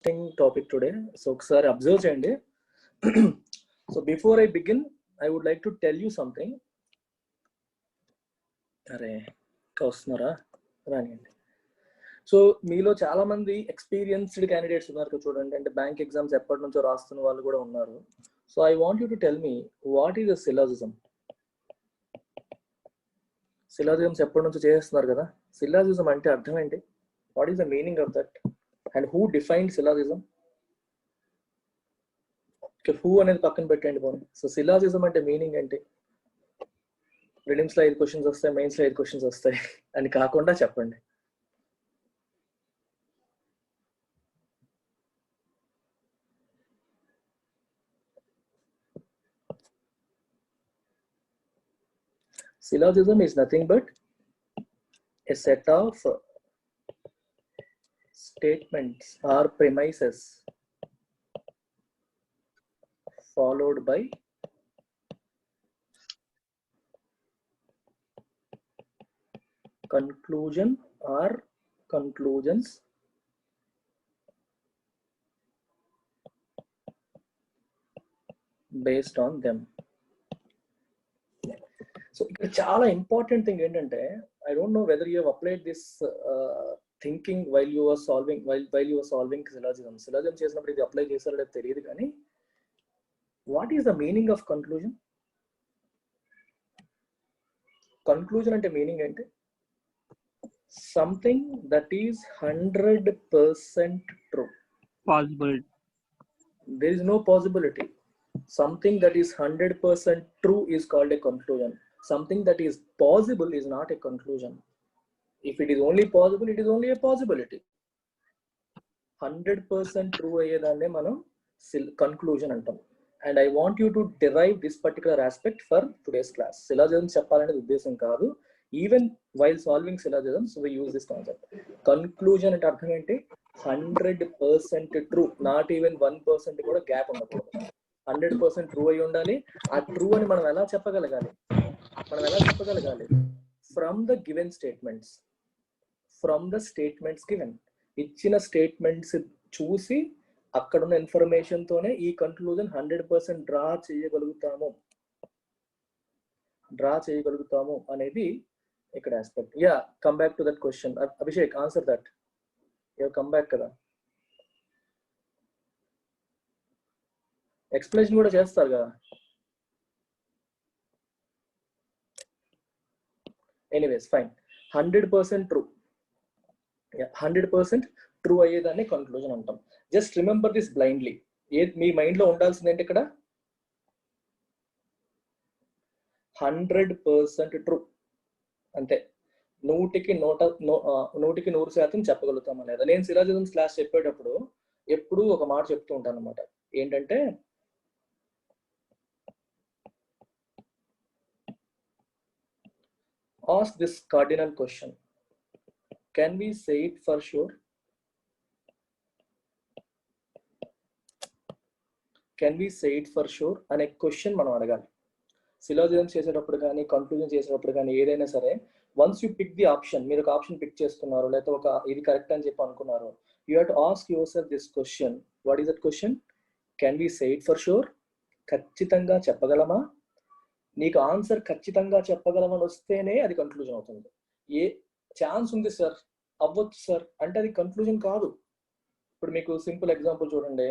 topic today. So, sir, observe cheyandi. So, before I begin, I would like to tell you something. అరే వస్తున్నారా రానియండి. So మీలో చాలా మంది experienced candidates ఉన్నారు చూడండి, అంటే బ్యాంక్ ఎగ్జామ్స్ ఎప్పటి నుంచో రాస్తున్న వాళ్ళు కూడా ఉన్నారు. So I want you to tell me what is the syllogism. Syllogisms ఎప్పటి నుంచో చేస్తున్నారు కదా, సిలాజిజం అంటే అర్థం ఏంటి? What is the meaning of that and who defined syllogism? Who అనేది పక్కన పెట్టండి పోనీ. సో సిలాజిజం అంటే మీనింగ్ ఏంటి? ప్రిలిమ్స్ లో 5 క్వశ్చన్స్ వస్తాయి, మెయిన్స్ లో 5 క్వశ్చన్స్ వస్తాయి అని కాకుండా చెప్పండి. Syllogism is nothing but a set of statements or premises followed by conclusion or conclusions based on them. So ఇక్కడ చాలా ఇంపార్టెంట్ థింగ్ ఏంటంటే, I don't know whether you have applied this thinking while you are solving syllogism చేసినప్పుడు ఇది apply చేశారో లేదో తెలియదు, కానీ what is the meaning of conclusion? Conclusion అంటే మీనింగ్ ఏంటి? Something that is 100% true. Possible. There is no possibility. Something that is 100% true is called a conclusion. Something that is possible is not a conclusion. If it is only possible, it is only a possibility. 100% true అయ్యేదాన్నే మనం conclusion అంటాం. And I want you to derive this particular aspect for today's class. Syllogism చెప్పాలనేది ఉద్దేశం కాదు. Even while solving syllogisms, we use this concept. Conclusion అంటే అర్థం ఏంటి? 100% true. Not even 1% కూడా gap ఉండకూడదు. 100% true అయి ఉండాలి. ఆ ట్రూ అని మనం ఎలా చెప్పగలగాలి? From the given statements. From the statements given, ఇచ్చిన స్టేట్మెంట్స్ చూసి అక్కడున్న ఇన్ఫర్మేషన్ తోనే ఈ కన్క్లూజన్ 100% డ్రా చేయగలుగుతాము అనేది ఇక్కడ aspect. Yeah, come back to that question. Abhishek, answer that. You come back కదా, ఎక్స్ప్లెనేషన్ కూడా చేస్తారు కదా. Anyways fine. 100% ట్రూ. 100% ట్రూ అయ్యేదాన్ని కన్క్లూజన్ అంటాం. Just remember this blindly. Me mind లో ఉండాల్సింది ఏంటి ఇక్కడ? 100% ట్రూ, అంతే. 100% చెప్పగలుగుతాం లేదా? నేను సిలాజిజమ్స్ క్లాస్ చెప్పేటప్పుడు ఎప్పుడు ఒక మాట చెప్తూ ఉంటాను అనమాట. ఏంటంటే, ask this cardinal question: can we say it for sure? Can we say it for sure అనే క్వశ్చన్ మనం అడగాలి. సిలాజిజం చేసేటప్పుడు కానీ, కన్క్లూజన్ చేసేటప్పుడు కానీ, ఏదైనా సరే, once you pick the option, మీరు ఒక ఆప్షన్ పిక్ చేసుకున్నారు, లేకపోతే ఒక ఇది కరెక్ట్ అని చెప్పి అనుకున్నారు, you have to ask yourself this question. What is that question? Can we say it for sure? ఖచ్చితంగా చెప్పగలమా? నీకు ఆన్సర్ ఖచ్చితంగా చెప్పగలమని వస్తేనే అది కన్క్లూజన్ అవుతుంది. ఏ ఛాన్స్ ఉంది సార్, అవ్వచ్చు సార్ అంటే అది కన్క్లూజన్ కాదు. ఇప్పుడు మీకు సింపుల్ ఎగ్జాంపుల్ చూడండి.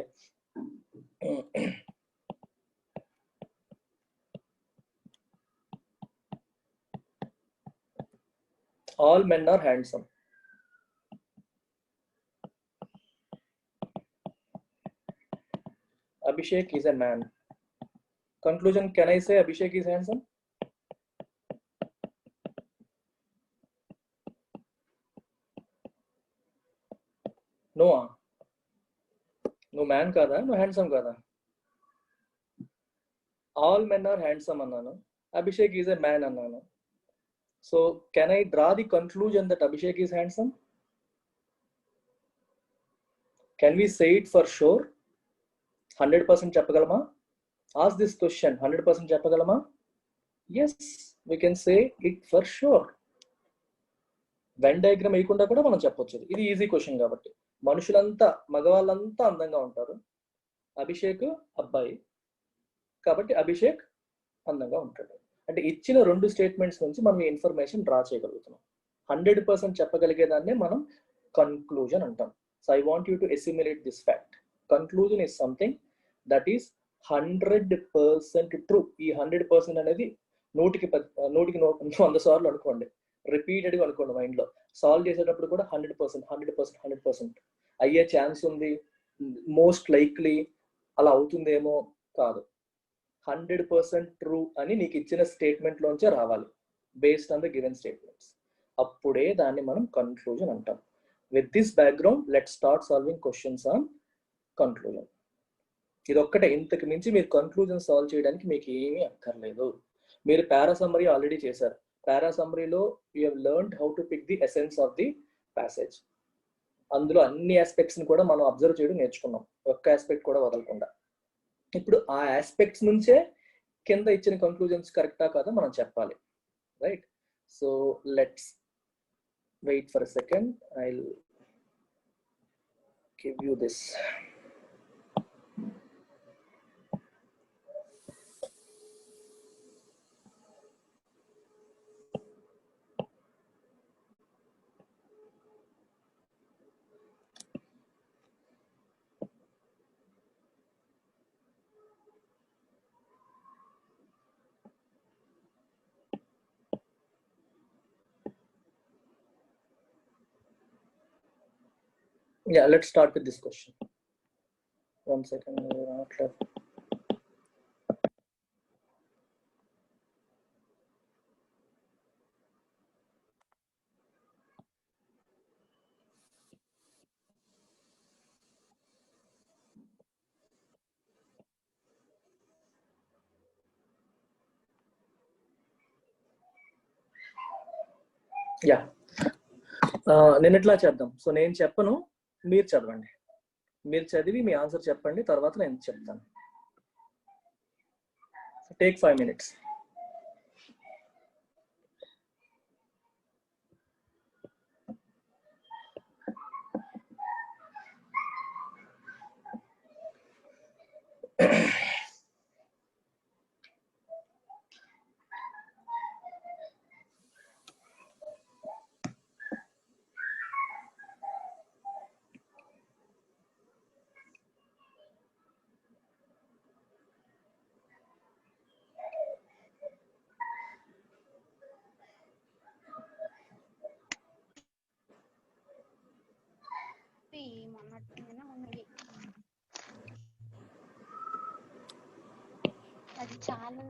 all men are handsome. Abhishek is a man. Conclusion: can I say Abhishek is handsome? No. No man kada, no handsome kada. All men are handsome annanu. Abhishek is a man annanu. So can I draw the conclusion that Abhishek is handsome? Can we say it for sure? 100% చెప్పగలమా? Ask this question, 100% చెప్పగలమా? Yes, we can say it for sure. Venn diagram వేయకుండా కూడా మనం చెప్పొచ్చు. ఇది easy question కాబట్టి. మనుషులంతా మగవాళ్ళంతా అందంగా ఉంటారు, అభిషేక్ అబ్బాయి కాబట్టి అభిషేక్ అందంగా ఉంటాడు. అంటే ఇచ్చిన 2 స్టేట్మెంట్స్ నుంచి మనం ఈ ఇన్ఫర్మేషన్ డ్రా చేయగలుగుతున్నాం. 100% చెప్పగలిగేదాన్నే మనం కన్క్లూజన్ అంటాం. So I want you to assimilate this fact. Conclusion is something that is 100% true. ఈ 100% అనేది 100కి 100 సార్లు అనుకోండి, రిపీటెడ్గా అనుకోండి మైండ్లో. సాల్వ్ చేసేటప్పుడు కూడా 100% అయ్యే ఛాన్స్ ఉంది, మోస్ట్ లైక్లీ అలా అవుతుందేమో కాదు. 100% ట్రూ అని నీకు ఇచ్చిన స్టేట్మెంట్ లోంచే రావాలి, based on the given statements. అప్పుడే దాన్ని మనం కన్క్లూజన్ అంటాం. With this background let start solving questions on conclusion. ఇది ఒక్కటే, ఇంతకు మించి మీరు కన్క్లూజన్ సాల్వ్ చేయడానికి మీకు ఏమీ అక్కర్లేదు. మీరు పారా సమ్మరీ ఆల్రెడీ చేశారు. పారా సమ్మరీలో you have learned how to pick the essence of the passage. అందులో అన్ని ఆస్పెక్ట్స్ని కూడా మనం అబ్జర్వ్ చేయడం నేర్చుకున్నాం, ఒక్క ఆస్పెక్ట్ కూడా వదలకుండా. ఇప్పుడు ఆ ఆస్పెక్ట్స్ నుంచే కింద ఇచ్చిన కంక్లూజన్స్ కరెక్టా కాదా మనం చెప్పాలి, right? So let's wait for a second, I will give you this. Yeah, let's start with this question. One second. Yeah, నేను ఎట్లా చేద్దాం. సో నేను చెప్పను, మీరు చదవండి. మీరు చదివి మీ ఆన్సర్ చెప్పండి, తర్వాత నేను చెప్తాను. Take 5 minutes. అది చాలా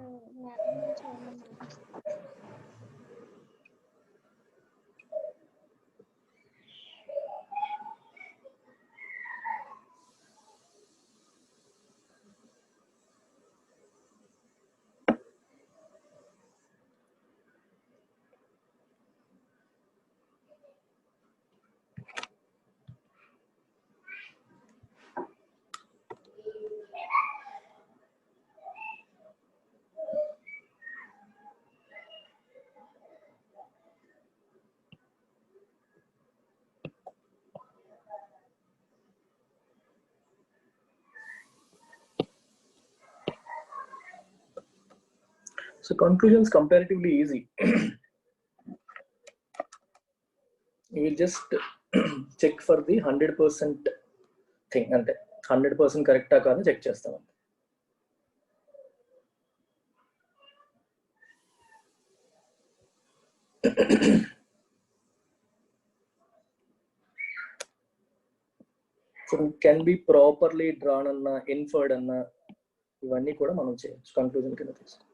So conclusion is comparatively easy. You will just check for the 100% thing, ante 100% correct ah kaada check chestam. So it can be properly drawn anna, inferred anna, ఇవన్నీ కూడా మనం చేయొచ్చు కన్క్లూజన్ కింద తీసుకో.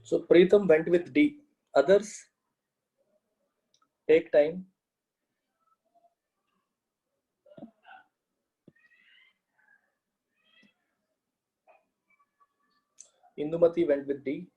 So Preetham went with D. Others? Take time. Indumati went with D.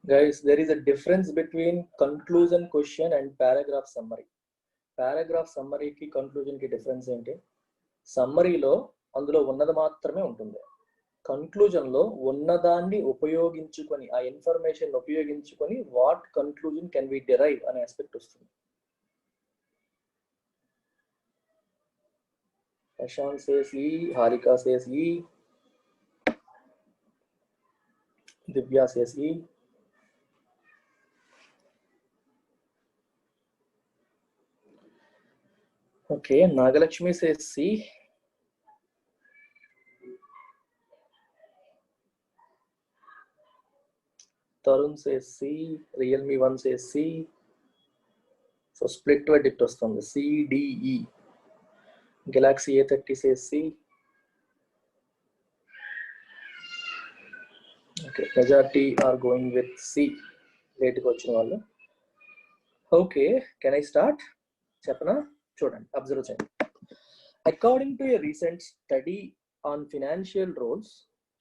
Guys, there is a difference between conclusion question and paragraph summary. Paragraph summary ki conclusion ki difference ఏంటి? సమ్మరీలో అందులో ఉన్నది మాత్రమే ఉంటుంది. కన్క్లూజన్ లో ఉన్నదాన్ని ఉపయోగించుకొని ఆ ఇన్ఫర్మేషన్ ఉపయోగించుకొని what conclusion can we derive అనే ఆస్పెక్ట్ వస్తుంది. Prashant says E, Harika says E, Divya says E. Okay, Nagalakshmi says C. Tarun says C. Realme 1 says C. So split verdict వస్తుంది. C, D, E. Galaxy A30 says C. Okay, majority are going with C. Late కి వచ్చిన వాళ్ళు. Okay, can I start? చెప్పనా? చూడండి, observe చేయండి. According to a recent study on financial roles,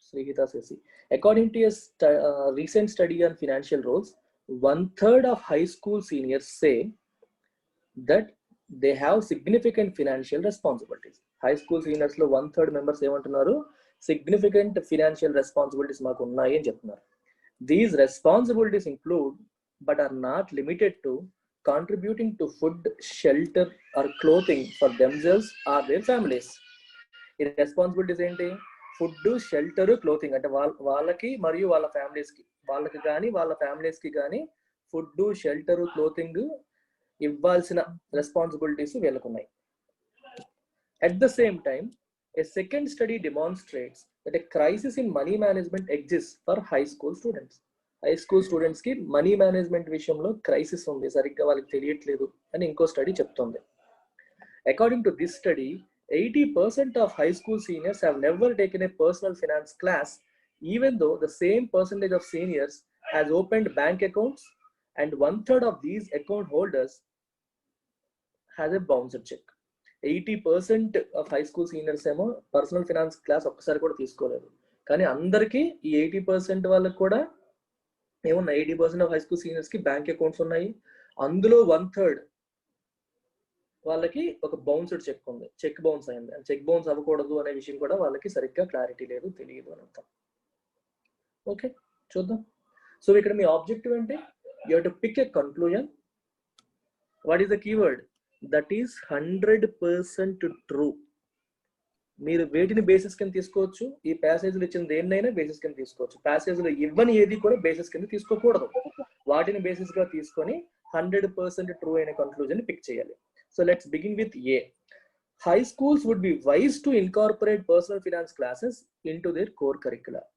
Srihita says C. According to a recent study on financial roles, 1/3 of high school seniors say that they have significant financial responsibilities. High school seniors lo 1/3 members ఏమంటున్నారు? Significant financial responsibilities మాకు ఉన్నాయి అని చెప్తున్నారు. These responsibilities include but are not limited to contributing to food, shelter or clothing for themselves or their families. ఈ responsibilities ఏంటి? Food, shelter, clothing అంటే వాళ్ళకి మరియు వాళ్ళ ఫ్యామిలీస్ కి, వాళ్ళకి కానీ వాళ్ళ ఫ్యామిలీస్ కి కానీ ఫుడ్, షెల్టర్, క్లోతింగ్ ఇవ్వాల్సిన responsibilities వీళ్ళకున్నాయి. At the same time, a second study demonstrates that a crisis in money management exists for high school students. High school students కి మనీ మేనేజ్మెంట్ విషయంలో క్రైసిస్ ఉంది, సరిగ్గా వాళ్ళకి తెలియట్లేదు అని ఇంకో స్టడీ చెప్తోంది. According to this study, 80% of high school seniors have never taken a personal finance class, even though the same percentage of seniors has opened bank accounts, and 1/3 of these account holders has a bounced check. 80% of high school seniors ఏమో personal finance class ఒక్కసారి కూడా తీసుకోలేదు. కానీ అందరికీ ఈ 80% వాళ్ళకి కూడా ఏమన్నా 80% ఆఫ్ హై స్కూల్ సీనియర్స్ కి బ్యాంక్ అకౌంట్స్ ఉన్నాయి. అందులో 1/3 వాళ్ళకి ఒక బౌన్స్డ్ చెక్ ఉంది, చెక్ బౌన్స్ అయింది. చెక్ బౌన్స్ అవ్వకూడదు అనే విషయం కూడా వాళ్ళకి సరిగ్గా క్లారిటీ లేదు, తెలియదు అని అర్థం. ఓకే, చూద్దాం. సో ఇక్కడ మీ ఆబ్జెక్టివ్ ఏంటి? You have to pick a conclusion. What is the keyword? That is 100% true. మీరు వేటిని బేసిస్ కింద తీసుకోవచ్చు? ఈ ప్యాసేజ్లు ఇచ్చిన దేన్నైనా బేసిస్ కింద తీసుకోవచ్చు. ప్యాసేజ్లు ఇవ్వని ఏది కూడా బేసిస్ కింద తీసుకోకూడదు. వాటిని బేసిస్ గా తీసుకొని 100% ట్రూ అయిన కన్క్లూజన్ పిక్ చేయాలి. So let's begin with A. High schools would be wise to incorporate personal finance classes in to their core curricular.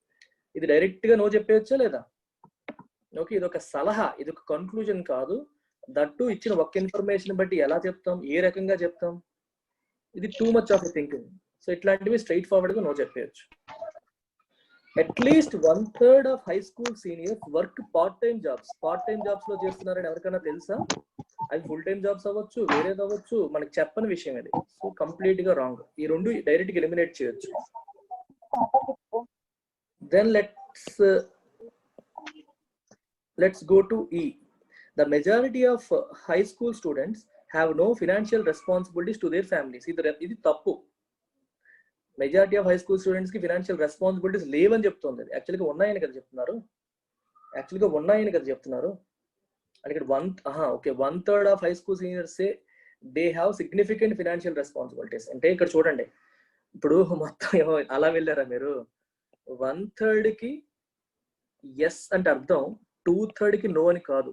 ఇది డైరెక్ట్ గా నో చెప్పేయచ్చా లేదా? ఓకే, ఇది ఒక సలహా, ఇది ఒక కన్క్లూజన్ కాదు. దట్టు ఇచ్చిన ఒక్క ఇన్ఫర్మేషన్ బట్టి ఎలా చెప్తాం, ఏ రకంగా చెప్తాం? ఇది too much of thinking. So ఇట్లాంటివి స్ట్రైట్ ఫార్వర్డ్ గా నో చెప్పేయచ్చు. At least 1/3 of high school seniors work part time jobs. Part time jobs లో చేస్తున్నారని ఎవరికైనా తెలుసా? అవి ఫుల్ టైమ్ జాబ్స్ అవ్వచ్చు, వేరేది అవ్వచ్చు, మనకి చెప్పని విషయం ఇది. సో కంప్లీట్ గా రాంగ్. ఈ రెండు డైరెక్ట్ గా ఎలిమినేట్ చేయొచ్చు. Then let's go to E. The majority of high school students have no financial responsibilities to their families. ఇది తప్పు. Majority of high school students కి ఫినాన్షియల్ రెస్పాన్సిబిలిటీస్ లేవని చెప్తుంది. యాక్చువల్గా ఉన్నాయని కదా చెప్తున్నారు. అంటే ఇక్కడ 1/3 of high school seniors they have significant financial responsibilities. అంటే ఇక్కడ చూడండి, ఇప్పుడు మొత్తం అలా వెళ్ళారా మీరు? 1/3 కి ఎస్ అంటే అర్థం 2/3 కి నో అని కాదు.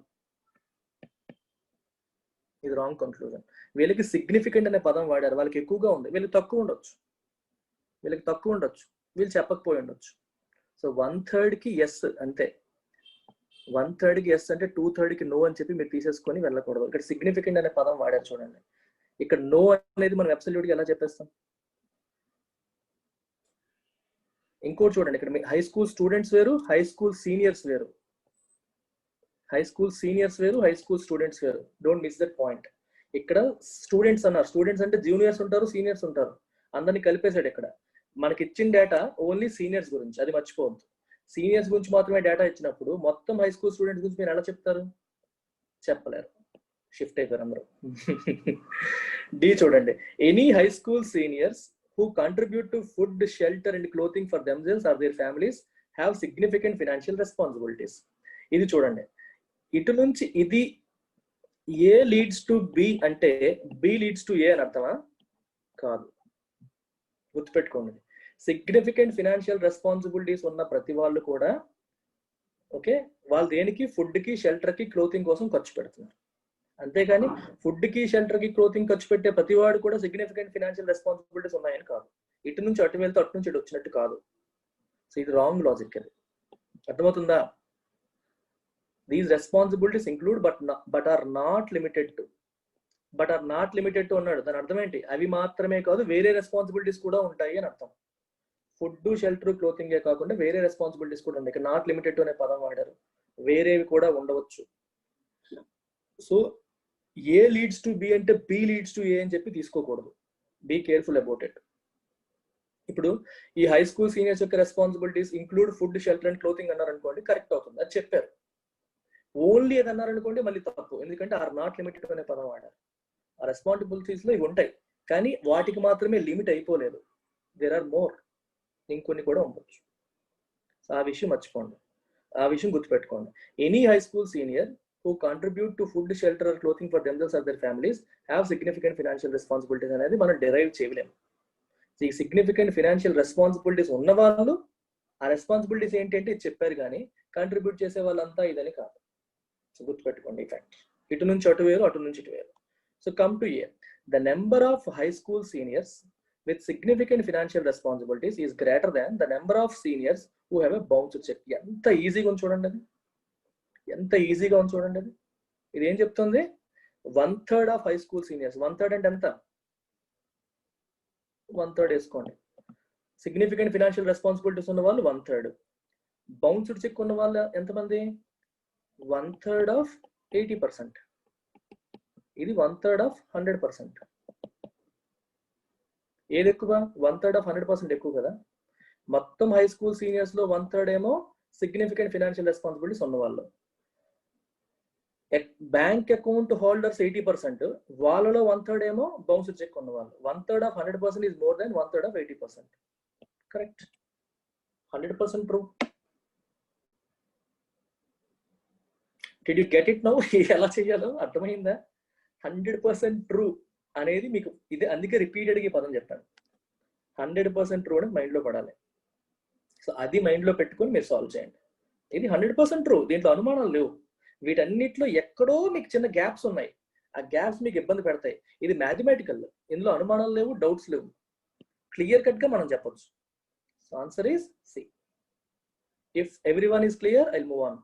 ఇది రాంగ్ కన్క్లూజన్. వీళ్ళకి సిగ్నిఫికెంట్ అనే పదం వాడారు, వాళ్ళకి ఎక్కువగా ఉంది, వీళ్ళకి తక్కువ ఉండొచ్చు, వీళ్ళు చెప్పకపోయి ఉండొచ్చు. సో 1/3 కి ఎస్ అంతే. 1/3 కి ఎస్ అంటే 2/3 కి నో అని చెప్పి మీరు తీసేసుకొని వెళ్ళకూడదు. ఇక్కడ సిగ్నిఫికెంట్ అనే పదం వాడారు చూడండి. ఇక్కడ నో అనేది మనం అబ్సల్యూట్ గా ఎలా చెప్పేస్తాం? ఇంకోటి చూడండి, ఇక్కడ హై స్కూల్ స్టూడెంట్స్ వేరు, హై స్కూల్ సీనియర్స్ వేరు. హై స్కూల్ స్టూడెంట్స్ వేరు. Don't miss that point. ఇక్కడ స్టూడెంట్స్ అన్నారు. స్టూడెంట్స్ అంటే జూనియర్స్ ఉంటారు, సీనియర్స్ ఉంటారు, అందరినీ కలిపేశాడు. ఇక్కడ మనకి ఇచ్చిన డేటా ఓన్లీ సీనియర్స్ గురించి, అది మర్చిపోవద్దు. సీనియర్స్ గురించి మాత్రమే డేటా ఇచ్చినప్పుడు మొత్తం హై స్కూల్ స్టూడెంట్స్ గురించి మీరు ఎలా చెప్తారు? చెప్పలేరు. షిఫ్ట్ అయిపోయారు అందరూ. డి చూడండి, any high school seniors who contribute to food, shelter and clothing for themselves or their families have significant financial responsibilities. ఇది చూడండి, ఇటు నుంచి ఇది ఏ లీడ్స్ టు బి అంటే బి లీడ్స్ టు ఏ అని అర్థమా? కాదు, గుర్తుపెట్టుకోండి. సిగ్నిఫికెంట్ ఫినాన్షియల్ రెస్పాన్సిబిలిటీస్ ఉన్న ప్రతి వాళ్ళు కూడా ఓకే, వాళ్ళు దేనికి? ఫుడ్ కి, షెల్టర్ కి, క్లోతింగ్ కోసం ఖర్చు పెడుతున్నారు. అంతేగాని ఫుడ్ కి, షెల్టర్ కి, క్లోతింగ్ ఖర్చు పెట్టే ప్రతి వాడు కూడా సిగ్నిఫికెంట్ ఫినాన్షియల్ రెస్పాన్సిబిలిటీస్ ఉన్నాయని కాదు. ఇటు నుంచి అటు వెళ్తే అటు నుంచి ఇటు వచ్చినట్టు కాదు. సో ఇది రాంగ్ లాజిక్. అది అర్థమవుతుందా? These responsibilities include but are not limited to అన్నాడు. దాని అర్థం ఏంటి? అవి మాత్రమే కాదు, వేరే రెస్పాన్సిబిలిటీస్ కూడా ఉంటాయి అని అర్థం. ఫుడ్, షెల్టర్, క్లోతింగే కాకుండా వేరే రెస్పాన్సిబిలిటీస్ కూడా ఉన్నాయి. నాట్ లిమిటెడ్ టు అనే పదం వాడారు, వేరేవి కూడా ఉండవచ్చు. So A leads to B అంటే బి లీడ్స్ టు ఏ అని చెప్పి తీసుకోకూడదు. Be careful about it. ఇప్పుడు ఈ హై స్కూల్ సీనియర్స్ యొక్క responsibilities include food, shelter and clothing అన్నారు అనుకోండి, కరెక్ట్ అవుతుంది, అది చెప్పారు. ఓన్లీ అది అన్నారు అనుకోండి, మళ్ళీ తప్పు. ఎందుకంటే ఆర్ నాట్ లిమిటెడ్ అనే పదం వాడారు. ఆ రెస్పాన్సిబిలిటీస్ లో ఇవి ఉంటాయి, కానీ వాటికి మాత్రమే లిమిట్ అయిపోలేదు. దేర్ ఆర్ మోర్, ఇంకొన్ని కూడా ఉండొచ్చు. సో ఆ విషయం మర్చిపోండి, ఆ విషయం గుర్తుపెట్టుకోండి. Any high school senior who contribute to food, shelter or clothing for themselves or their families have significant financial responsibilities అనేది మనం డెరైవ్ చేయలేము. ఈ సిగ్నిఫికెంట్ ఫినాన్షియల్ రెస్పాన్సిబిలిటీస్ ఉన్న వాళ్ళు ఆ రెస్పాన్సిబిలిటీస్ ఏంటంటే చెప్పారు, కానీ కంట్రిబ్యూట్ చేసే వాళ్ళంతా ఇదని కాదు. సో గుర్తుపెట్టుకోండి ఈ ఫ్యాక్ట్. ఇటు నుంచి అటు వేరు, అటు నుంచి ఇటు వేరు. So come to A. The number of high school seniors with significant financial responsibilities is greater than the number of seniors who have a bounced check. ఎంత ఈజీగా ఉంది చూడండి అది, ఎంత ఈజీగా ఉంది చూడండి అది. ఇది ఏం చెప్తుంది? 1/3 ఆఫ్ హై స్కూల్ సీనియర్స్. 1/3 అంటే ఎంత? 1/3 వేసుకోండి. సిగ్నిఫికెంట్ ఫినాన్షియల్ రెస్పాన్సిబిలిటీస్ ఉన్న వాళ్ళు 1/3. బౌన్స్డ్ చెక్ ఉన్న వాళ్ళు ఎంతమంది? 1/3 ఆఫ్ 80%. ఇది 1/3 ఆఫ్ 100%. ఏది ఎక్కువ? 1/3 ఆఫ్ 100% ఎక్కువ కదా. మొత్తం హై స్కూల్ సీనియర్స్ లో 1/3 ఏమో సిగ్నిఫికెంట్ ఫినాన్షియల్ రెస్పాన్సిబిలిటీస్ ఉన్న వాళ్ళు. బ్యాంక్ అకౌంట్ హోల్డర్స్ 80%, వాళ్ళలో 1/3 ఏమో బౌన్స్ చెక్ ఉన్న వాళ్ళు. 1/3 of 100% is more than 1/3 of 80%. Correct, 100% true. Did you get it now? ఎలా చెయ్యాలో అర్థమైందా? 100% ట్రూ అనేది మీకు ఇది, అందుకే రిపీటెడ్గా ఈ పదం చెప్పాను. 100% ట్రూ అని మైండ్లో పడాలి. సో అది మైండ్లో పెట్టుకొని మీరు సాల్వ్ చేయండి. ఇది 100% ట్రూ, దీంట్లో అనుమానాలు లేవు. వీటన్నిటిలో ఎక్కడో మీకు చిన్న గ్యాప్స్ ఉన్నాయి, ఆ గ్యాప్స్ మీకు ఇబ్బంది పెడతాయి. ఇది మ్యాథమెటికల్, ఇందులో అనుమానాలు లేవు, డౌట్స్ లేవు, క్లియర్ కట్ గా మనం చెప్పొచ్చు. So answer is C. If everyone is clear, I will move on.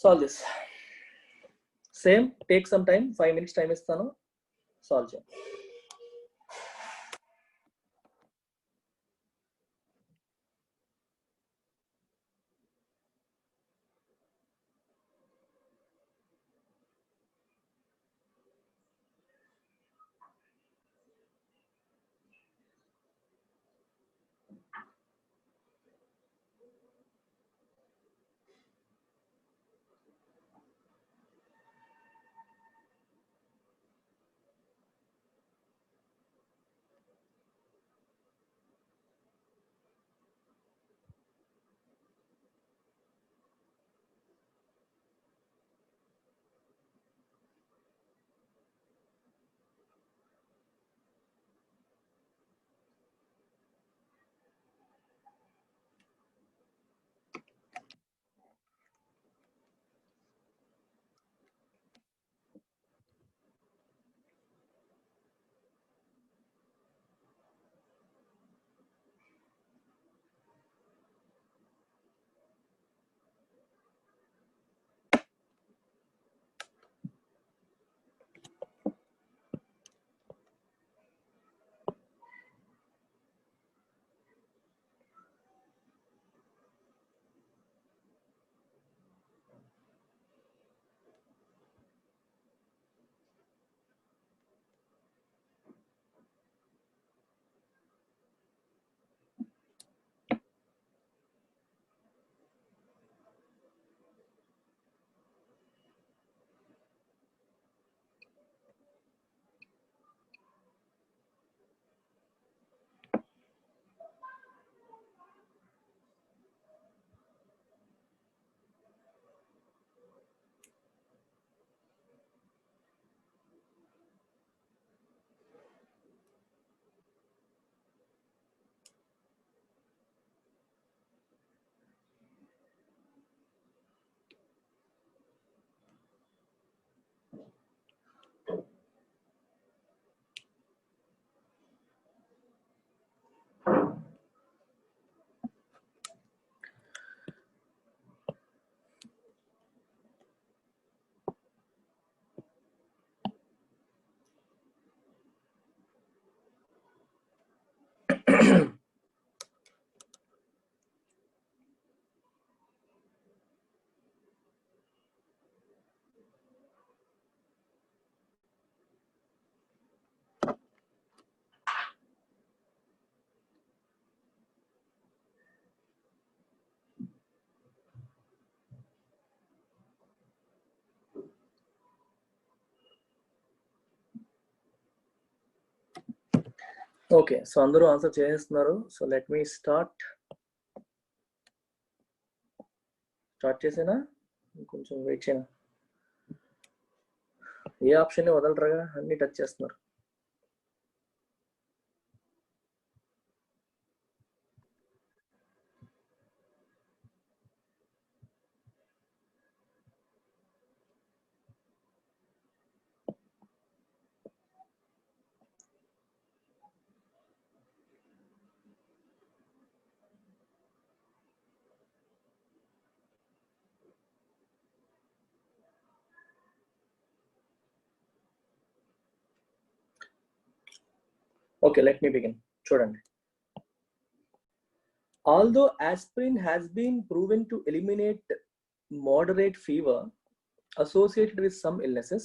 Solve this. Same, take some time, 5 minutes time istanu, solve cheyanడి. ఓకే, సో అందరూ ఆన్సర్ చేస్తున్నారు. సో లెట్ మీ స్టార్ట్ చేసేనా, కొంచెం wait చేయనా? ఏ ఆప్షన్ వదలరగా, అన్ని touch చేస్తున్నారు. Okay, let me begin. చూడండి, although aspirin has been proven to eliminate moderate fever associated with some illnesses,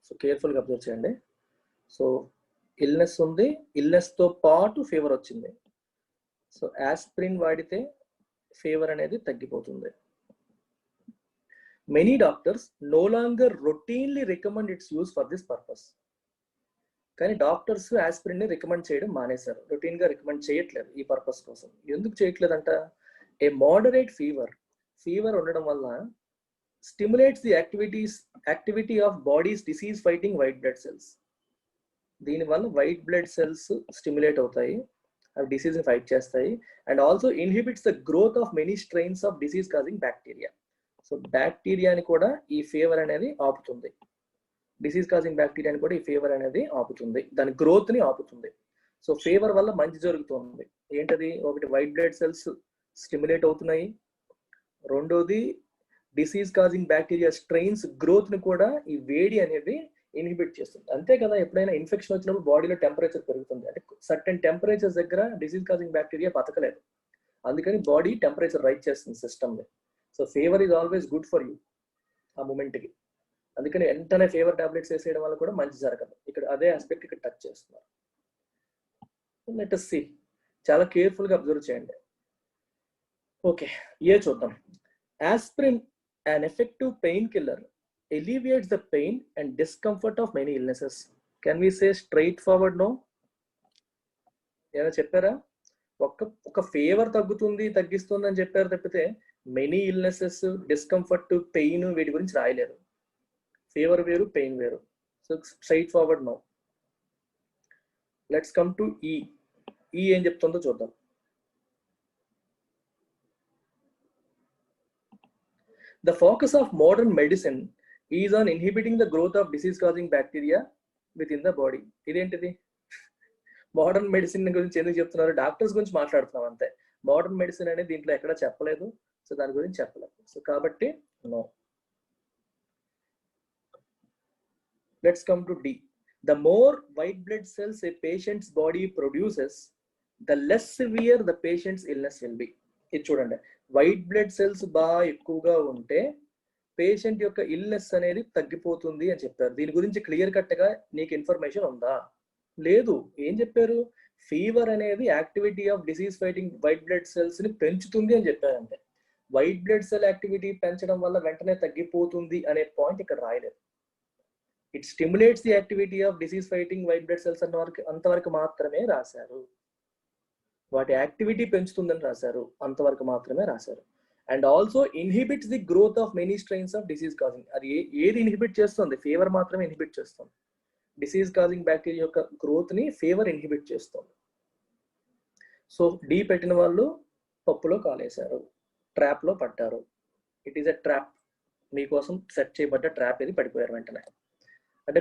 so కేర్ఫుల్గా అబ్జర్వ్ చేయండి. సో ఇల్నెస్ ఉంది, ఇల్నెస్తో పాటు ఫీవర్ వచ్చింది. సో ఆస్పిరిన్ వాడితే ఫీవర్ అనేది తగ్గిపోతుంది. Many doctors no longer routinely recommend its use for this purpose. కానీ doctors aspirin ని రికమెండ్ చేయడం మానేశారు, రొటీన్ గా రికమెండ్ చేయట్లేదు ఈ పర్పస్ కోసం. ఎందుకు చేయట్లేదంట? ఏ మోడరేట్ ఫీవర్ ఉండడం వల్ల stimulates the activity of body's disease fighting white blood cells. దీనివల్ల వైట్ బ్లడ్ సెల్స్ స్టిమ్యులేట్ అవుతాయి, అవి డిసీజ్ ని ఫైట్ చేస్తాయి. And also inhibits the growth of many strains of disease causing bacteria. So బ్యాక్టీరియాని కూడా ఈ ఫీవర్ అనేది ఆపుతుంది, డిసీజ్ కాజింగ్ బ్యాక్టీరియాని కూడా ఈ ఫీవర్ అనేది ఆపుతుంది, దాని గ్రోత్ ని ఆపుతుంది. సో ఫీవర్ వల్ల మంచి జరుగుతుంది. ఏంటది? ఒకటి, వైట్ బ్లడ్ సెల్స్ స్టిమ్యులేట్ అవుతున్నాయి. రెండోది, disease causing bacteria strains growth ని కూడా ఈ వేడి అనేది ఇన్హిబిట్ చేస్తుంది. అంతే కదా, ఎప్పుడైనా ఇన్ఫెక్షన్ వచ్చినప్పుడు బాడీలో టెంపరేచర్ పెరుగుతుంది, అంటే సర్టెన్ టెంపరేచర్స్ దగ్గర డిసీజ్ కాజింగ్ బ్యాక్టీరియా బతకలేదు, అందుకని బాడీ టెంపరేచర్ రైట్ చేస్తుంది సిస్టమ్ ని. So fever is always good for you ఆ మూమెంట్ కి. అందుకని వెంటనే ఫీవర్ టాబ్లెట్స్ వేసేయడం వల్ల కూడా మంచి జరగదు. ఇక్కడ అదే ఆస్పెక్ట్ ఇక్కడ టచ్ చేస్తున్నారు. లెట్ us see, చాలా కేర్ఫుల్ గా అబ్జర్వ్ చేయండి. ఓకే, ఏ చూద్దాం. Aspirin, an effective painkiller, alleviates the pain and discomfort of many illnesses. Can we say straightforward no? ఏమైనా చెప్పారా? ఒక ఫీవర్ తగ్గిస్తుంది అని చెప్పారు తప్పితే మెనీ ఇల్నెసెస్, డిస్కంఫర్ట్, పెయిన్ వీటి గురించి రాయలేదు. ఫీవర్ వేరు, పెయిన్ వేరు. So straight forward no. Let's come to E. ఏం చెప్తుందో చూద్దాం. The focus of modern medicine is on inhibiting the growth of disease causing bacteria within the body. ఇదేంటిది? Modern medicine గురించి ఎందుకు చెప్తున్నారు? డాక్టర్స్ గురించి మాట్లాడుతున్నాం అంతే. మోడర్న్ మెడిసిన్ అనేది దీంట్లో ఎక్కడ చెప్పలేదు, సో దాని గురించి చెప్పలేదు. సో కాబట్టి no. Let's come to D. The more white blood cells a patient's body produces, the less severe the patient's illness will be. ఇది చూడండి, వైట్ బ్లడ్ సెల్స్ బాగా ఎక్కువగా ఉంటే పేషెంట్ యొక్క ఇల్నెస్ అనేది తగ్గిపోతుంది అని చెప్పారు. దీని గురించి క్లియర్ కట్ గా నీకు ఇన్ఫర్మేషన్ ఉందా? లేదు. ఏం చెప్పారు? ఫీవర్ అనేది activity of disease fighting white blood cells ని పెంచుతుంది అని చెప్పారు అంతే. వైట్ బ్లడ్ సెల్ యాక్టివిటీ పెంచడం వల్ల వెంటనే తగ్గిపోతుంది అనే పాయింట్ ఇక్కడ రాయలేదు. It stimulates the activity of disease fighting white blood cells అంతవరకు మాత్రమే రాశారు. వాటి యాక్టివిటీ పెంచుతుందని రాశారు, అంతవరకు మాత్రమే రాశారు. And also inhibits the growth of many strains of disease causing. అది ఏది ఇన్హిబిట్ చేస్తుంది? ఫీవర్ మాత్రమే ఇన్హిబిట్ చేస్తుంది. డిసీజ్ కాజింగ్ బ్యాక్టీరియా యొక్క గ్రోత్ ని ఫీవర్ ఇన్హిబిట్ చేస్తుంది. సో డి పెట్టిన వాళ్ళు పప్పులో కాలేశారు, ట్రాప్ లో పడ్డారు. ఇట్ ఈస్ ఎ ట్రాప్, మీకోసం సెట్ చేయబడ్డ ట్రాప్ ఇది, పడిపోయారు వెంటనే. అంటే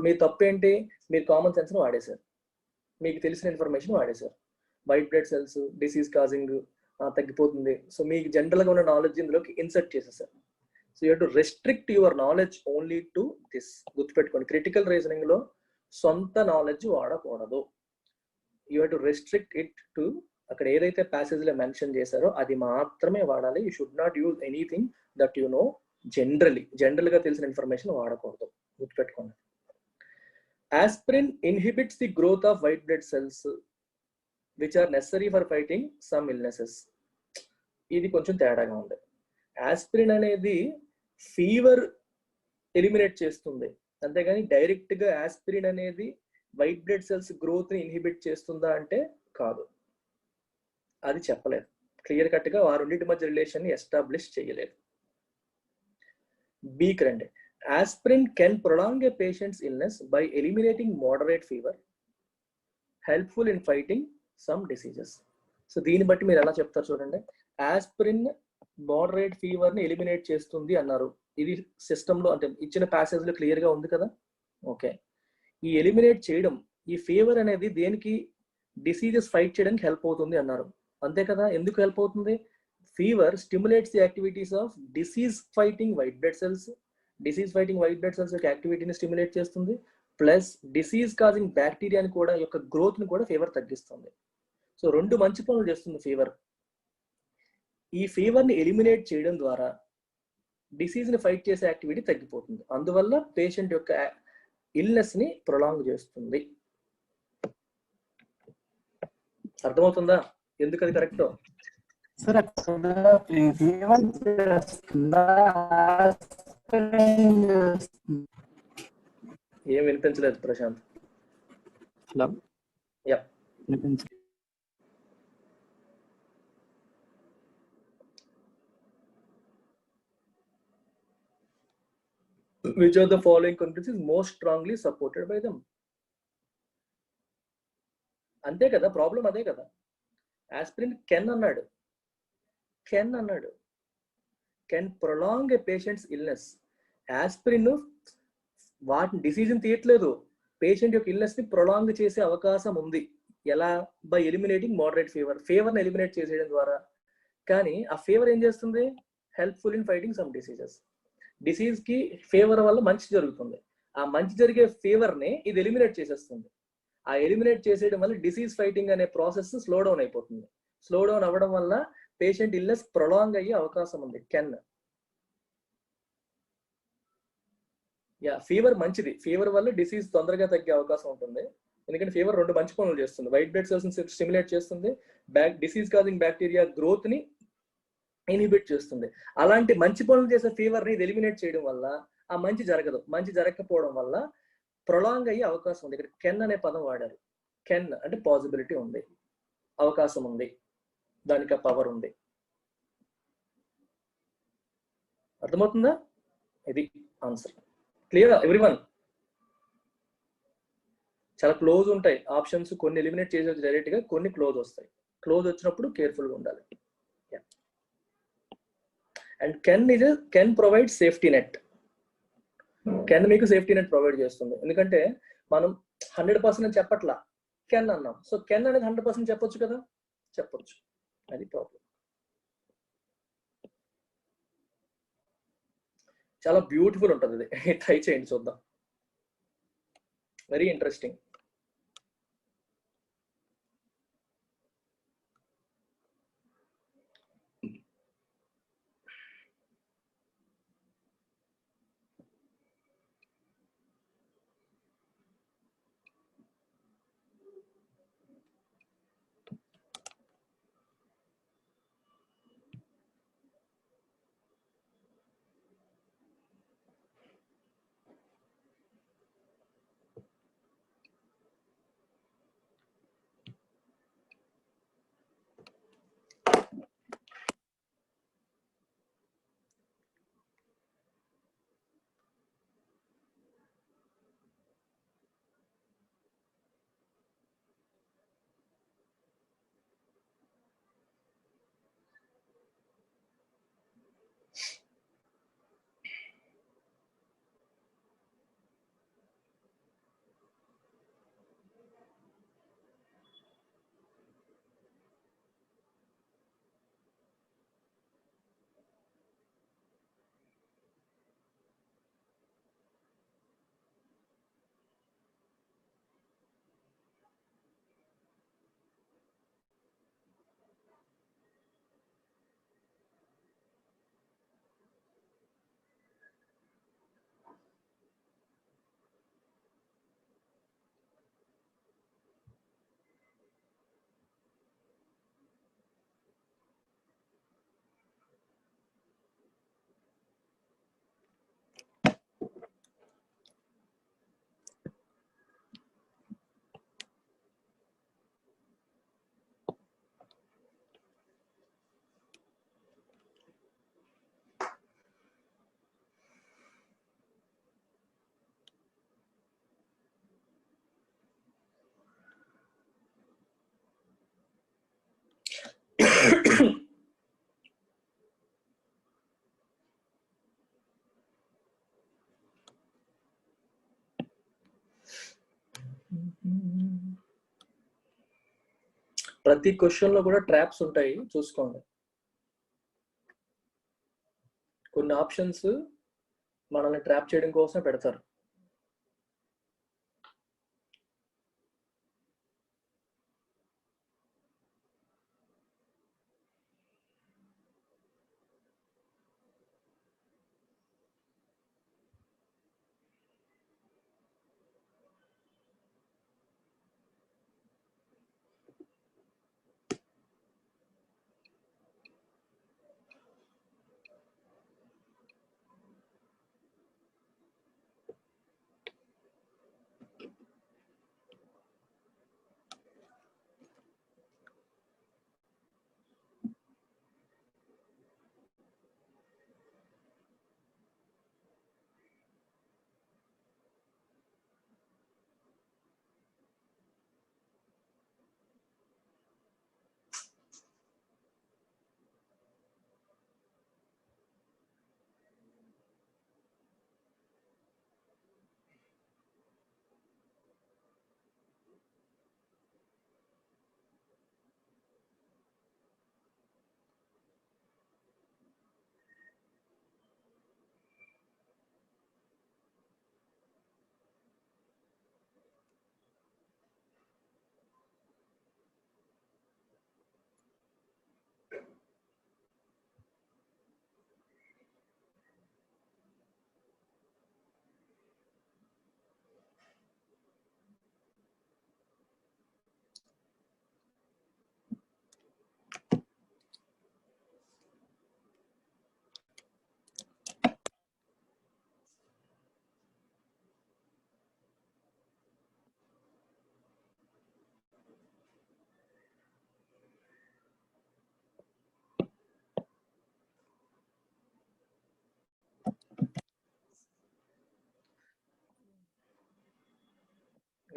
మీ తప్పు ఏంటి? మీరు కామన్ సెన్స్ ను వాడేశారు, మీకు తెలిసిన ఇన్ఫర్మేషన్ వాడేశారు. White blood cells disease causing తగ్గిపోతుంది, సో మీకు జనరల్ గా ఉన్న నాలెడ్జ్ ఇందులోకి ఇన్సర్ట్ చేసేసారు. So you have to restrict your knowledge only to this. గుర్తుపెట్టుకోండి, క్రిటికల్ రీజనింగ్ లో సొంత నాలెడ్జ్ వాడకూడదు. You have to restrict it to అక్కడ ఏదైతే ప్యాసేజ్లో మెన్షన్ చేశారో అది మాత్రమే వాడాలి. You should not use anything that you know జనరల్గా తెలిసిన ఇన్ఫర్మేషన్ వాడకూడదు, గుర్తుపెట్టుకోండి. Aspirin inhibits the growth off white blood cells which are necessary for fighting some illnesses. ఇది కొంచెం తేడాగా ఉంది. ఆస్పిరిన్ అనేది ఫీవర్ ఎలిమినేట్ చేస్తుంది, అంతేగాని డైరెక్ట్గా ఆస్పిరిన్ అనేది వైట్ బ్లడ్ సెల్స్ గ్రోత్ని ఇన్హిబిట్ చేస్తుందా అంటే కాదు, అది చెప్పలేదు. క్లియర్ కట్గా ఆ రెండింటి మధ్య రిలేషన్ని ఎస్టాబ్లిష్ చేయలేదు. బీక్ రండి. Aspirin can prolong a patient's illness by eliminating moderate fever, helpful in fighting some diseases. So దీన్ని బట్టి మీరు ఎలా చెప్తారు చూడండి. ఆస్పిరిన్ మోడరేట్ ఫీవర్ని ఎలిమినేట్ చేస్తుంది అన్నారు. ఇది సిస్టంలో అంటే ఇచ్చిన ప్యాసేజ్లో క్లియర్గా ఉంది కదా. ఓకే, ఈ ఎలిమినేట్ చేయడం, ఈ ఫీవర్ అనేది దేనికి, డిసీజెస్ ఫైట్ చేయడానికి హెల్ప్ అవుతుంది అన్నారు. అంతే కదా. ఎందుకు హెల్ప్ అవుతుంది? Fever stimulates the activities of disease fighting white blood cells. Disease fighting white blood cells యొక్క యాక్టివిటీని స్టిమ్యులేట్ చేస్తుంది, ప్లస్ డిసీజ్ కాజింగ్ బ్యాక్టీరియాని కూడా యొక్క గ్రోత్ని కూడా ఫీవర్ తగ్గిస్తుంది. సో రెండు మంచి పనులు చేస్తుంది ఫీవర్. ఈ ఫీవర్ని ఎలిమినేట్ చేయడం ద్వారా డిసీజ్ని ఫైట్ చేసే యాక్టివిటీ తగ్గిపోతుంది, అందువల్ల పేషెంట్ యొక్క ఇల్నెస్ని ప్రొలాంగ్ చేస్తుంది. అర్థమవుతుందా ఎందుకు అది కరెక్టో? ఏం వినిపించలేదు Prashant. Yeah, which of the following countries is most strongly supported by them? అంతే కదా, ప్రాబ్లం అదే కదా. ఆస్పిరిన్ కెన్ అన్నాడు, can prolong A patients illness. Aspirin వాటిని డిసీజ్ని తీయట్లేదు, పేషెంట్ యొక్క ఇల్నెస్ని ప్రొలాంగ్ చేసే అవకాశం ఉంది. ఎలా? బై ఎలిమినేటింగ్ మోడరేట్ ఫీవర్ని ఎలిమినేట్ చేసేయడం ద్వారా. కానీ ఆ ఫీవర్ ఏం చేస్తుంది? Helpful in fighting some diseases. డిసీజ్కి ఫీవర్ వల్ల మంచి జరుగుతుంది, ఆ మంచి జరిగే ఫీవర్ని ఇది ఎలిమినేట్ చేసేస్తుంది. ఆ ఎలిమినేట్ చేసేయడం వల్ల డిసీజ్ ఫైటింగ్ అనే ప్రాసెస్ స్లో డౌన్ అయిపోతుంది. స్లో డౌన్ అవ్వడం వల్ల పేషెంట్ ఇల్నెస్ ప్రొలాంగ్ అయ్యే అవకాశం ఉంది. కెన్. యా, ఫీవర్ మంచిది, ఫీవర్ వల్ల డిసీజ్ తొందరగా తగ్గే అవకాశం ఉంటుంది. ఎందుకంటే ఫీవర్ రెండు మంచి పనులు చేస్తుంది, వైట్ బ్లడ్ సెల్స్ స్టిమ్యులేట్ చేస్తుంది, డిసీజ్ కాజింగ్ బ్యాక్టీరియా గ్రోత్ ని ఇన్హిబిట్ చేస్తుంది. అలాంటి మంచి పనులు చేసే ఫీవర్ని ఇది ఎలిమినేట్ చేయడం వల్ల ఆ మంచి జరగదు, మంచి జరగకపోవడం వల్ల ప్రొలాంగ్ అయ్యే అవకాశం ఉంది. ఇక్కడ కెన్ అనే పదం వాడారు. కెన్ అంటే పాసిబిలిటీ ఉంది, అవకాశం ఉంది, దానికి ఆ పవర్ ఉంది. అర్థమవుతుందా? ఇది ఆన్సర్. Clear everyone? చాలా క్లోజ్ ఉంటాయి ఆప్షన్స్, కొన్ని ఎలిమినేట్ చేసేది డైరెక్ట్ గా, కొన్ని క్లోజ్ వస్తాయి. క్లోజ్ వచ్చినప్పుడు కేర్ఫుల్ గా ఉండాలి. And can provide safety net. Can మీకు సేఫ్టీ నెట్ ప్రొవైడ్ చేస్తుంది, ఎందుకంటే మనం 100% చెప్పట్లా, కెన్ అన్నాం. సో కెన్ అనేది 100% చెప్పొచ్చు కదా, చెప్పొచ్చు. అది ప్రాబ్లం. చాలా బ్యూటిఫుల్ ఉంటుంది ఇది, ట్రై చేయండి చూద్దాం. Very interesting. ప్రతి క్వశ్చన్ లో కూడా ట్రాప్స్ ఉంటాయి, చూసుకోండి. కొన్ని ఆప్షన్స్ మనల్ని ట్రాప్ చేయడం కోసం పెడతారు.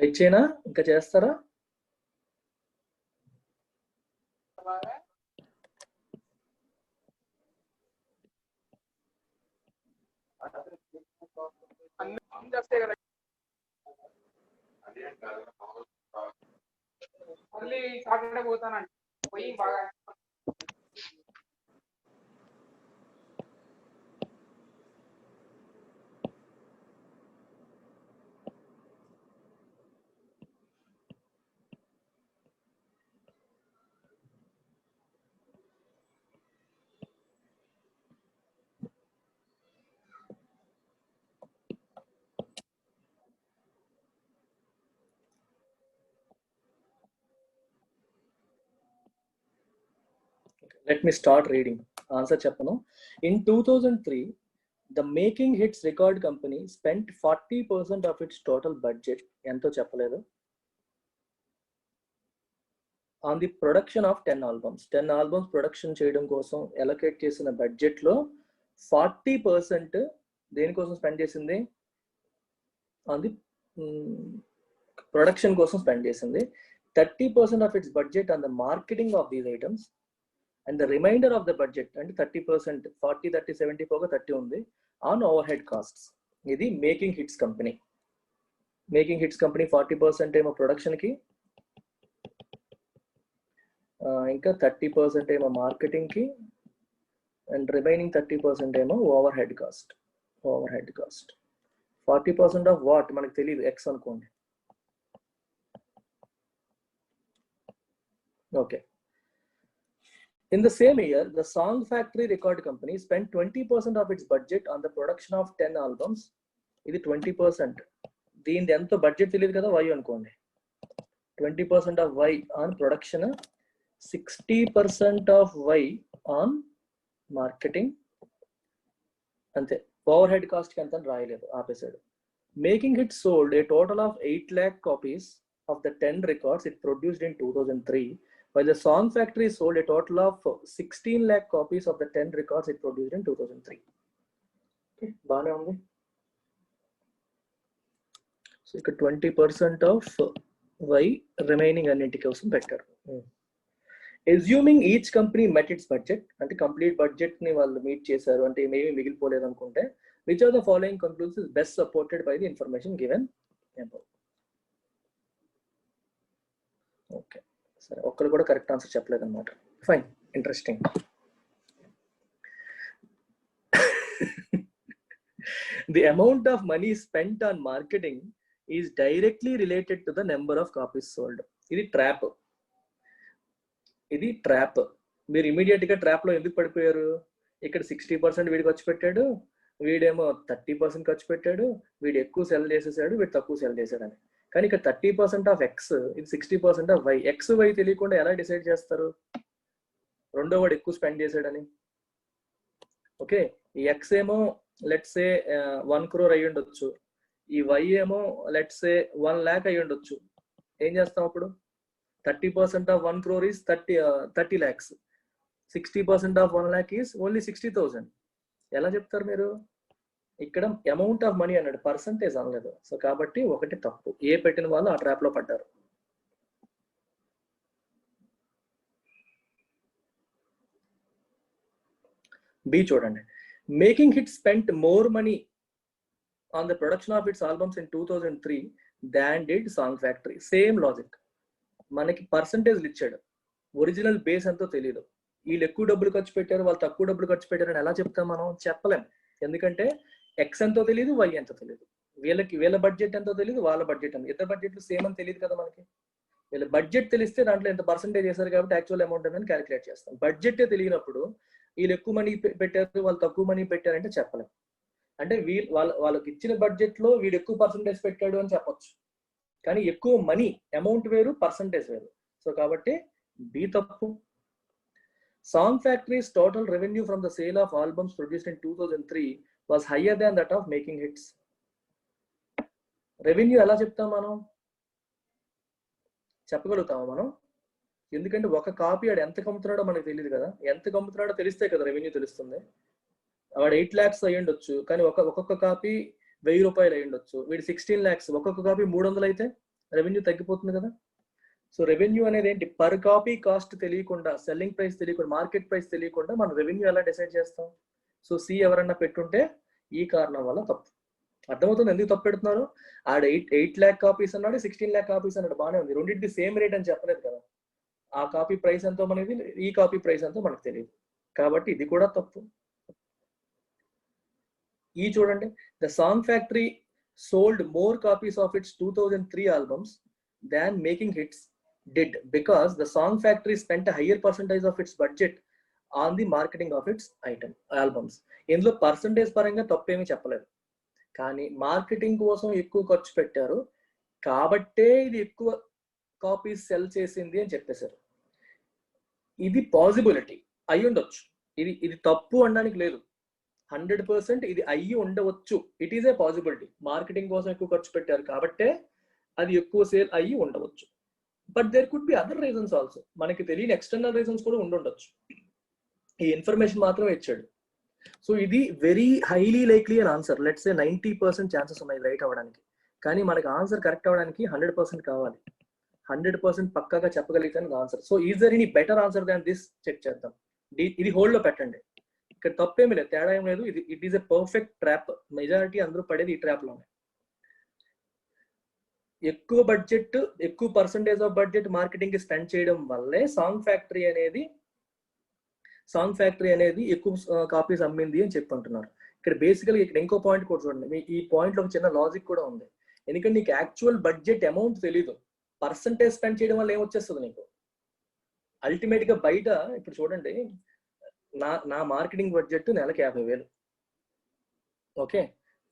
వెయిట్ చేయనా, ఇంకా చేస్తారా? మళ్ళీ సాటర్డే పోతానండి, పోయి బాగా Let me start reading. Answer చెప్పను. In 2003, the Making Hits record company spent 40% of its total budget, ఎంతో చెప్పలేదు, on the production of 10 albums. 10 albums production చేయడం కోసం allocate చేసిన బడ్జెట్ లో 40% దేనికోసం స్పెండ్ చేసింది? on the ప్రొడక్షన్ కోసం స్పెండ్ చేసింది. 30% of its budget on the marketing of these items, and the remainder of the budget అంటే 30%, 40, 30, 70 పోగా 30 ఉంది, on overhead costs. ఇది making hits company. Making hits company 40% ఏమో ప్రొడక్షన్ కి, ఇంకా 30% ఏమో మార్కెటింగ్ కి, అండ్ రిమైనింగ్ 30% ఏమో over head cost. 40% of what మనకు తెలియదు, ఎక్స్ అనుకోండి. Okay. In the same year, the Song Factory Record Company spent 20% of its budget on the production of 10 albums. ఇది 20%. దీని ఎంత బడ్జెట్ తెలియదు కదా, వై అనుకోండి. 20% of Y on production, 60% of Y on marketing. అంతే. ఓవర్ హెడ్ కాస్ట్ కి ఎంత రాయలేదు, ఆపేసాడు. Making Hits sold a total of 8 lakh copies of the 10 records it produced in 2003. While the Song Factory sold a total of 16 lakh copies of the 10 records it produced in 2003. Okay, బాగానే ఉంది. So ఇక్కడ 20% of why, remaining అన్నింటి కోసం పెట్టారు. Assuming each company met its budget, అంటే complete budget ని వాళ్ళు meet చేశారు అంటే ఏమేమి మిగిలిపోలేదు అనుకుంటే, which are the following conclusions best supported by the information given above. Okay, సరే, ఒక్క ఒక్కరు కూడా కరెక్ట్ ఆన్సర్ చెప్పలేదు అనమాట. Fine, interesting. The amount of money spent on marketing is directly related to the number of copies sold. ఇది trap. మీరు immediate గా trap లో ఎందుకు పడిపోయారు? ఇక్కడ 60% వీడికి ఖర్చు పెట్టాడు, వీడేమో 30% ఖర్చు పెట్టాడు, వీడు ఎక్కువ సెల్ చేసేసాడు, వీడు తక్కువ సెల్ చేశాడని. కానీ ఇక్కడ 30% ఆఫ్ ఎక్స్, ఇది 60% ఆఫ్ వై. ఎక్స్ వై తెలియకుండా ఎలా డిసైడ్ చేస్తారు రెండో వాడు ఎక్కువ స్పెండ్ చేశాడని? ఓకే, ఈ ఎక్స్ ఏమో లెట్స్ సే 1 crore అయ్యి ఉండొచ్చు, ఈ వై ఏమో లెట్స్ సే 1 lakh అయ్యి ఉండొచ్చు. ఏం చేస్తాం అప్పుడు? 30% of 1 crore is 30 lakhs. 60% of 1 lakh is only 60,000. ఎలా చెప్తారు మీరు? ఇక్కడ అమౌంట్ ఆఫ్ మనీ అన్నాడు, పర్సంటేజ్ అనలేదు. సో కాబట్టి ఒకటి తప్పు. ఏ పెట్టిన వాళ్ళు ఆ ట్రాప్ లో పడ్డారు. బి చూడండి. Making hit spent more money on the production of it's albums in 2003 than did Song factory. Same logic. మనకి పర్సంటేజ్లు ఇచ్చాడు, ఒరిజినల్ బేస్ ఎంతో తెలియదు. వీళ్ళు ఎక్కువ డబ్బులు ఖర్చు పెట్టారు, వాళ్ళు తక్కువ డబ్బులు ఖర్చు పెట్టారని ఎలా చెప్తాం మనం? చెప్పలేం. ఎందుకంటే ఎక్స్ ఎంతో తెలియదు, వై ఎంతో తెలియదు. వీళ్ళ బడ్జెట్ ఎంతో తెలియదు, వాళ్ళ బడ్జెట్ ఎంతో. ఇద్దరు బడ్జెట్లు సేమ్ అని తెలియదు కదా మనకి. వీళ్ళ బడ్జెట్ తెలిస్తే దాంట్లో ఎంత పర్సంటేజ్ చేశారు కాబట్టి యాక్చువల్ అమౌంట్ అని క్యాలిక్యులేట్ చేస్తాం. బడ్జెట్ తెలియనప్పుడు వీళ్ళు ఎక్కువ మనీ పెట్టారు, వాళ్ళు తక్కువ మనీ పెట్టారంటే చెప్పలేం. అంటే వాళ్ళకి ఇచ్చిన బడ్జెట్ లో వీడు ఎక్కువ పర్సంటేజ్ పెట్టాడు అని చెప్పొచ్చు, కానీ ఎక్కువ మనీ అమౌంట్ వేరు, పర్సంటేజ్ వేరు. సో కాబట్టి బి తప్పు. Song factories total revenue from the sale of albums produced in 2003 was higher than that of making hits. Revenue ఎలా చెప్తాం మనం? చెప్పగలుగుతామా మనం? ఎందుకంటే ఒక కాపీ ఆడు ఎంత కమ్ముతున్నాడో మనకు తెలియదు కదా. ఎంత కమ్ముతున్నాడో తెలిస్తే కదా రెవెన్యూ తెలుస్తుంది. వాడు 8 lakhs అయ్యి ఉండొచ్చు, కానీ ఒక్కొక్క కాపీ 1000 రూపాయలు అయ్యి ఉండొచ్చు. వీడు 16 lakhs, ఒక్కొక్క కాపీ 300 అయితే రెవెన్యూ తగ్గిపోతుంది కదా. సో రెవెన్యూ అనేది ఏంటి? పర్ కాపీ కాస్ట్ తెలియకుండా, సెల్లింగ్ ప్రైస్ తెలియకుండా, మార్కెట్ ప్రైస్ తెలియకుండా మనం రెవెన్యూ ఎలా డిసైడ్ చేస్తాం? సో సి ఎవరన్నా పెట్టుంటే ఈ కారణం వల్ల తప్పు. అర్థమవుతుంది ఎందుకు తప్పు పెడుతున్నారు? ఆడ 8 lakh కాపీస్ అన్నాడు, 16 lakh కాపీస్ అన్నాడు, బాగానే ఉంది. రెండింటికి సేమ్ రేట్ అని చెప్పలేదు కదా. ఆ కాపీ ప్రైస్ ఎంతో మనకి, ఈ కాపీ ప్రైస్ ఎంతో మనకు తెలియదు. కాబట్టి ఇది కూడా తప్పు. ఈ చూడండి, the song factory sold more copies of it's 2003 albums than making hits did because the song factory spent a higher percentage of its budget on the marketing of its albums. ఇందులో పర్సంటేజ్ పరంగా తప్పేమీ చెప్పలేదు, కానీ marketing కోసం ఎక్కువ ఖర్చు పెట్టారు కాబట్టే ఇది ఎక్కువ కాపీస్ సెల్ చేసింది అని చెప్పేశారు. ఇది పాసిబిలిటీ అయి ఉండొచ్చు, ఇది తప్పు అనడానికి లేదు. 100% ఇది అయ్యి ఉండవచ్చు. It is a possibility. Marketing కోసం ఎక్కువ ఖర్చు పెట్టారు కాబట్టే అది ఎక్కువ సేల్ అయ్యి ఉండవచ్చు. But there could be other reasons also. మనకి తెలియని ఎక్స్టర్నల్ రీజన్స్ కూడా ఉండొచ్చు. ఈ ఇన్ఫర్మేషన్ మాత్రమే ఇచ్చాడు. సో ఇది వెరీ హైలీ లైక్లీ అని ఆన్సర్. లెట్స్ సే 90% ఛాన్సెస్ ఉన్నాయి రైట్ అవ్వడానికి, కానీ మనకి ఆన్సర్ కరెక్ట్ అవ్వడానికి 100% కావాలి. 100% పక్కాగా చెప్పగలిగితే answer. So is there any better answer than this? Check చేద్దాం. ఇది హోల్డ్ లో పెట్టండి. ఇక్కడ తప్పేమీ లేదు, తేడా ఏం లేదు. It is a perfect trap. Majority అందరూ పడేది ఈ ట్రాప్ లోనే. ఎక్కువ బడ్జెట్, ఎక్కువ పర్సంటేజ్ ఆఫ్ బడ్జెట్ మార్కెటింగ్ కి స్పెండ్ చేయడం వల్లే సాంగ్ ఫ్యాక్టరీ అనేది ఎక్కువ కాపీస్ అమ్మింది అని చెప్పుకుంటున్నారు. ఇక్కడ బేసికల్ ఇక్కడ ఇంకో పాయింట్ కూడా చూడండి. ఈ పాయింట్ లో ఒక చిన్న లాజిక్ కూడా ఉంది. ఎందుకంటే నీకు యాక్చువల్ బడ్జెట్ అమౌంట్ తెలీదు, పర్సంటేజ్ స్పెండ్ చేయడం వల్ల ఏమొచ్చేస్తుంది నీకు అల్టిమేట్ గా. బయట ఇప్పుడు చూడండి, నా మార్కెటింగ్ బడ్జెట్ నెలకి 50,000. ఓకే,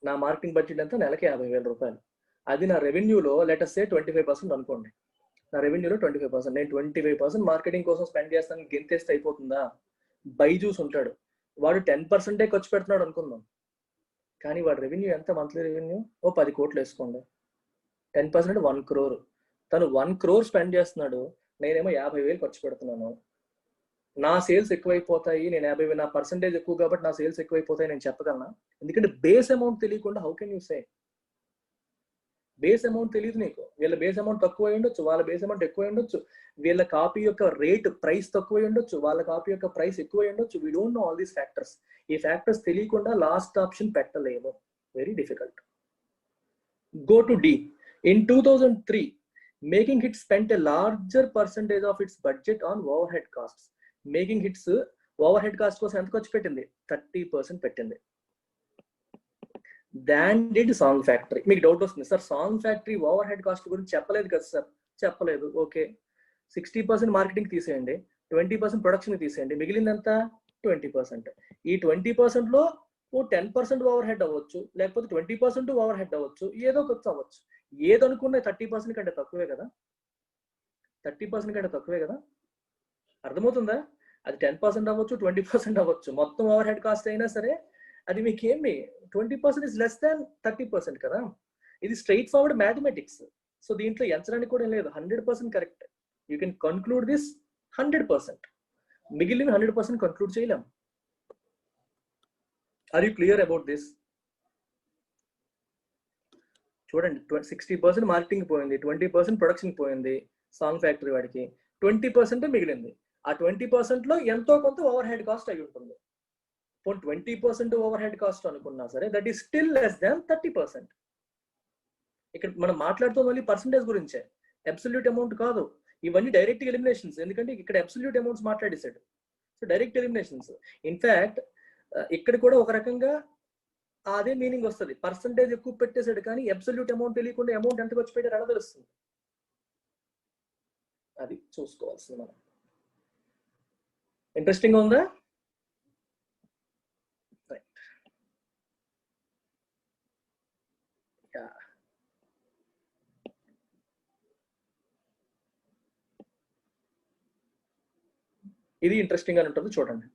నా మార్కెటింగ్ బడ్జెట్ అంతా నెలకి 50,000 రూపాయలు. అది నా రెవెన్యూలో లెటస్ సే 25% అనుకోండి. నా రెవెన్యూలో 25%, నేను 25% మార్కెటింగ్ కోసం స్పెండ్ చేస్తాను గెంతేస్తే అయిపోతుందా? బైజూస్ ఉంటాడు, వాడు 10% ఖర్చు పెడుతున్నాడు అనుకుందాం, కానీ వాడు రెవెన్యూ ఎంత? మంత్లీ రెవెన్యూ 10 కోట్లు వేసుకోండి. 10% 1 crore. తను 1 crore స్పెండ్ చేస్తున్నాడు, నేనేమో 50,000 ఖర్చు పెడుతున్నాను. నా సేల్స్ ఎక్కువైపోతాయి, నేను 50,000, నా పర్సంటేజ్ ఎక్కువ కాబట్టి నా సేల్స్ ఎక్కువైపోతాయి నేను చెప్పగలనా? ఎందుకంటే బేస్ అమౌంట్ తెలియకుండా how can you say? Base amount తెలియదు నీకు. వీళ్ళ బేస్ అమౌంట్ తక్కువ ఉండొచ్చు, వాళ్ళ బేస్ అమౌంట్ ఎక్కువ ఉండొచ్చు, వీళ్ళ కాపీ యొక్క రేట్ ప్రైస్ తక్కువ ఉండొచ్చు, వాళ్ళ కాపీ యొక్క ప్రైస్ ఎక్కువ ఉండొచ్చు. We don't know all these factors. ఈ ఫ్యాక్టర్స్ తెలియకుండా లాస్ట్ ఆప్షన్ పెట్టలేము. Very difficult. Go to D. In 2003 Making Hits spent a larger percentage of its budget on overhead costs. Making Hits overhead cost కోసం ఎంత ఖర్చు పెట్టింది? 30% పెట్టింది. Than did Song Factory. మీకు doubt వస్తుంది, sir Song Factory overhead cost గురించి చెప్పలేదు కదా సార్. చెప్పలేదు, ఓకే. 60% మార్కెటింగ్ తీసేయండి, 20% ప్రొడక్షన్ తీసేయండి, మిగిలిందంతా 20%. ఈ 20% లో 10% ఓవర్ హెడ్ అవ్వచ్చు, లేకపోతే 20% ఓవర్ హెడ్ అవ్వచ్చు, ఏదో ఖర్చు అవ్వచ్చు. ఏదనుకున్నా 30% కంటే తక్కువే కదా, 30% కంటే తక్కువే కదా. అర్థమవుతుందా? అది 10% అవ్వచ్చు, 20% అవ్వచ్చు, మొత్తం ఓవర్ హెడ్ కాస్ట్ అయినా సరే అది మీకేమి 20% ఇస్ లెస్ దాన్ 30% కదా. ఇది స్ట్రైట్ ఫార్వర్డ్ మ్యాథమెటిక్స్. సో దీంట్లో ఎంచడానికి కూడా ఏం లేదు, 100% correct. You can conclude this 100%. మిగిలిన 100% కన్క్లూడ్ చేయలేం. Are you clear about this? చూడండి, 60% మార్కెటింగ్ పోయింది, 20% ప్రొడక్షన్ పోయింది సాంగ్ ఫ్యాక్టరీ వాడికి, 20% మిగిలింది. ఆ 20% లో ఎంతో కొంత ఓవర్ హెడ్ కాస్ట్ అయి ఉంటుంది. 20% ఓవర్ హెడ్ కాస్ట్ అనుకున్నా సరే that is still less than 30%. ఇక్కడ మనం మాట్లాడుతూ మళ్ళీ పర్సంటేజ్ గురించే, అబ్సల్యూట్ అమౌంట్ కాదు. ఇవన్నీ డైరెక్ట్ ఎలిమినేషన్స్, ఎందుకంటే ఇక్కడ అబ్సల్యూట్ అమౌంట్స్ మాట్లాడేశాడు. So direct eliminations. ఇన్ఫాక్ట్ ఇక్కడ కూడా ఒక రకంగా అదే మీనింగ్ వస్తుంది. పర్సంటేజ్ ఎక్కువ పెట్టేశాడు కానీ అబ్సల్యూట్ అమౌంట్ తెలియకుండా అమౌంట్ ఎంత ఖర్చు పెట్టారు ఎలా తెలుస్తుంది? అది చూసుకోవాల్సింది మనం. ఇంట్రెస్టింగ్ గా ఉందా? ఇది ఇంట్రెస్టింగ్ గా ఉంటుంది, చూడండి.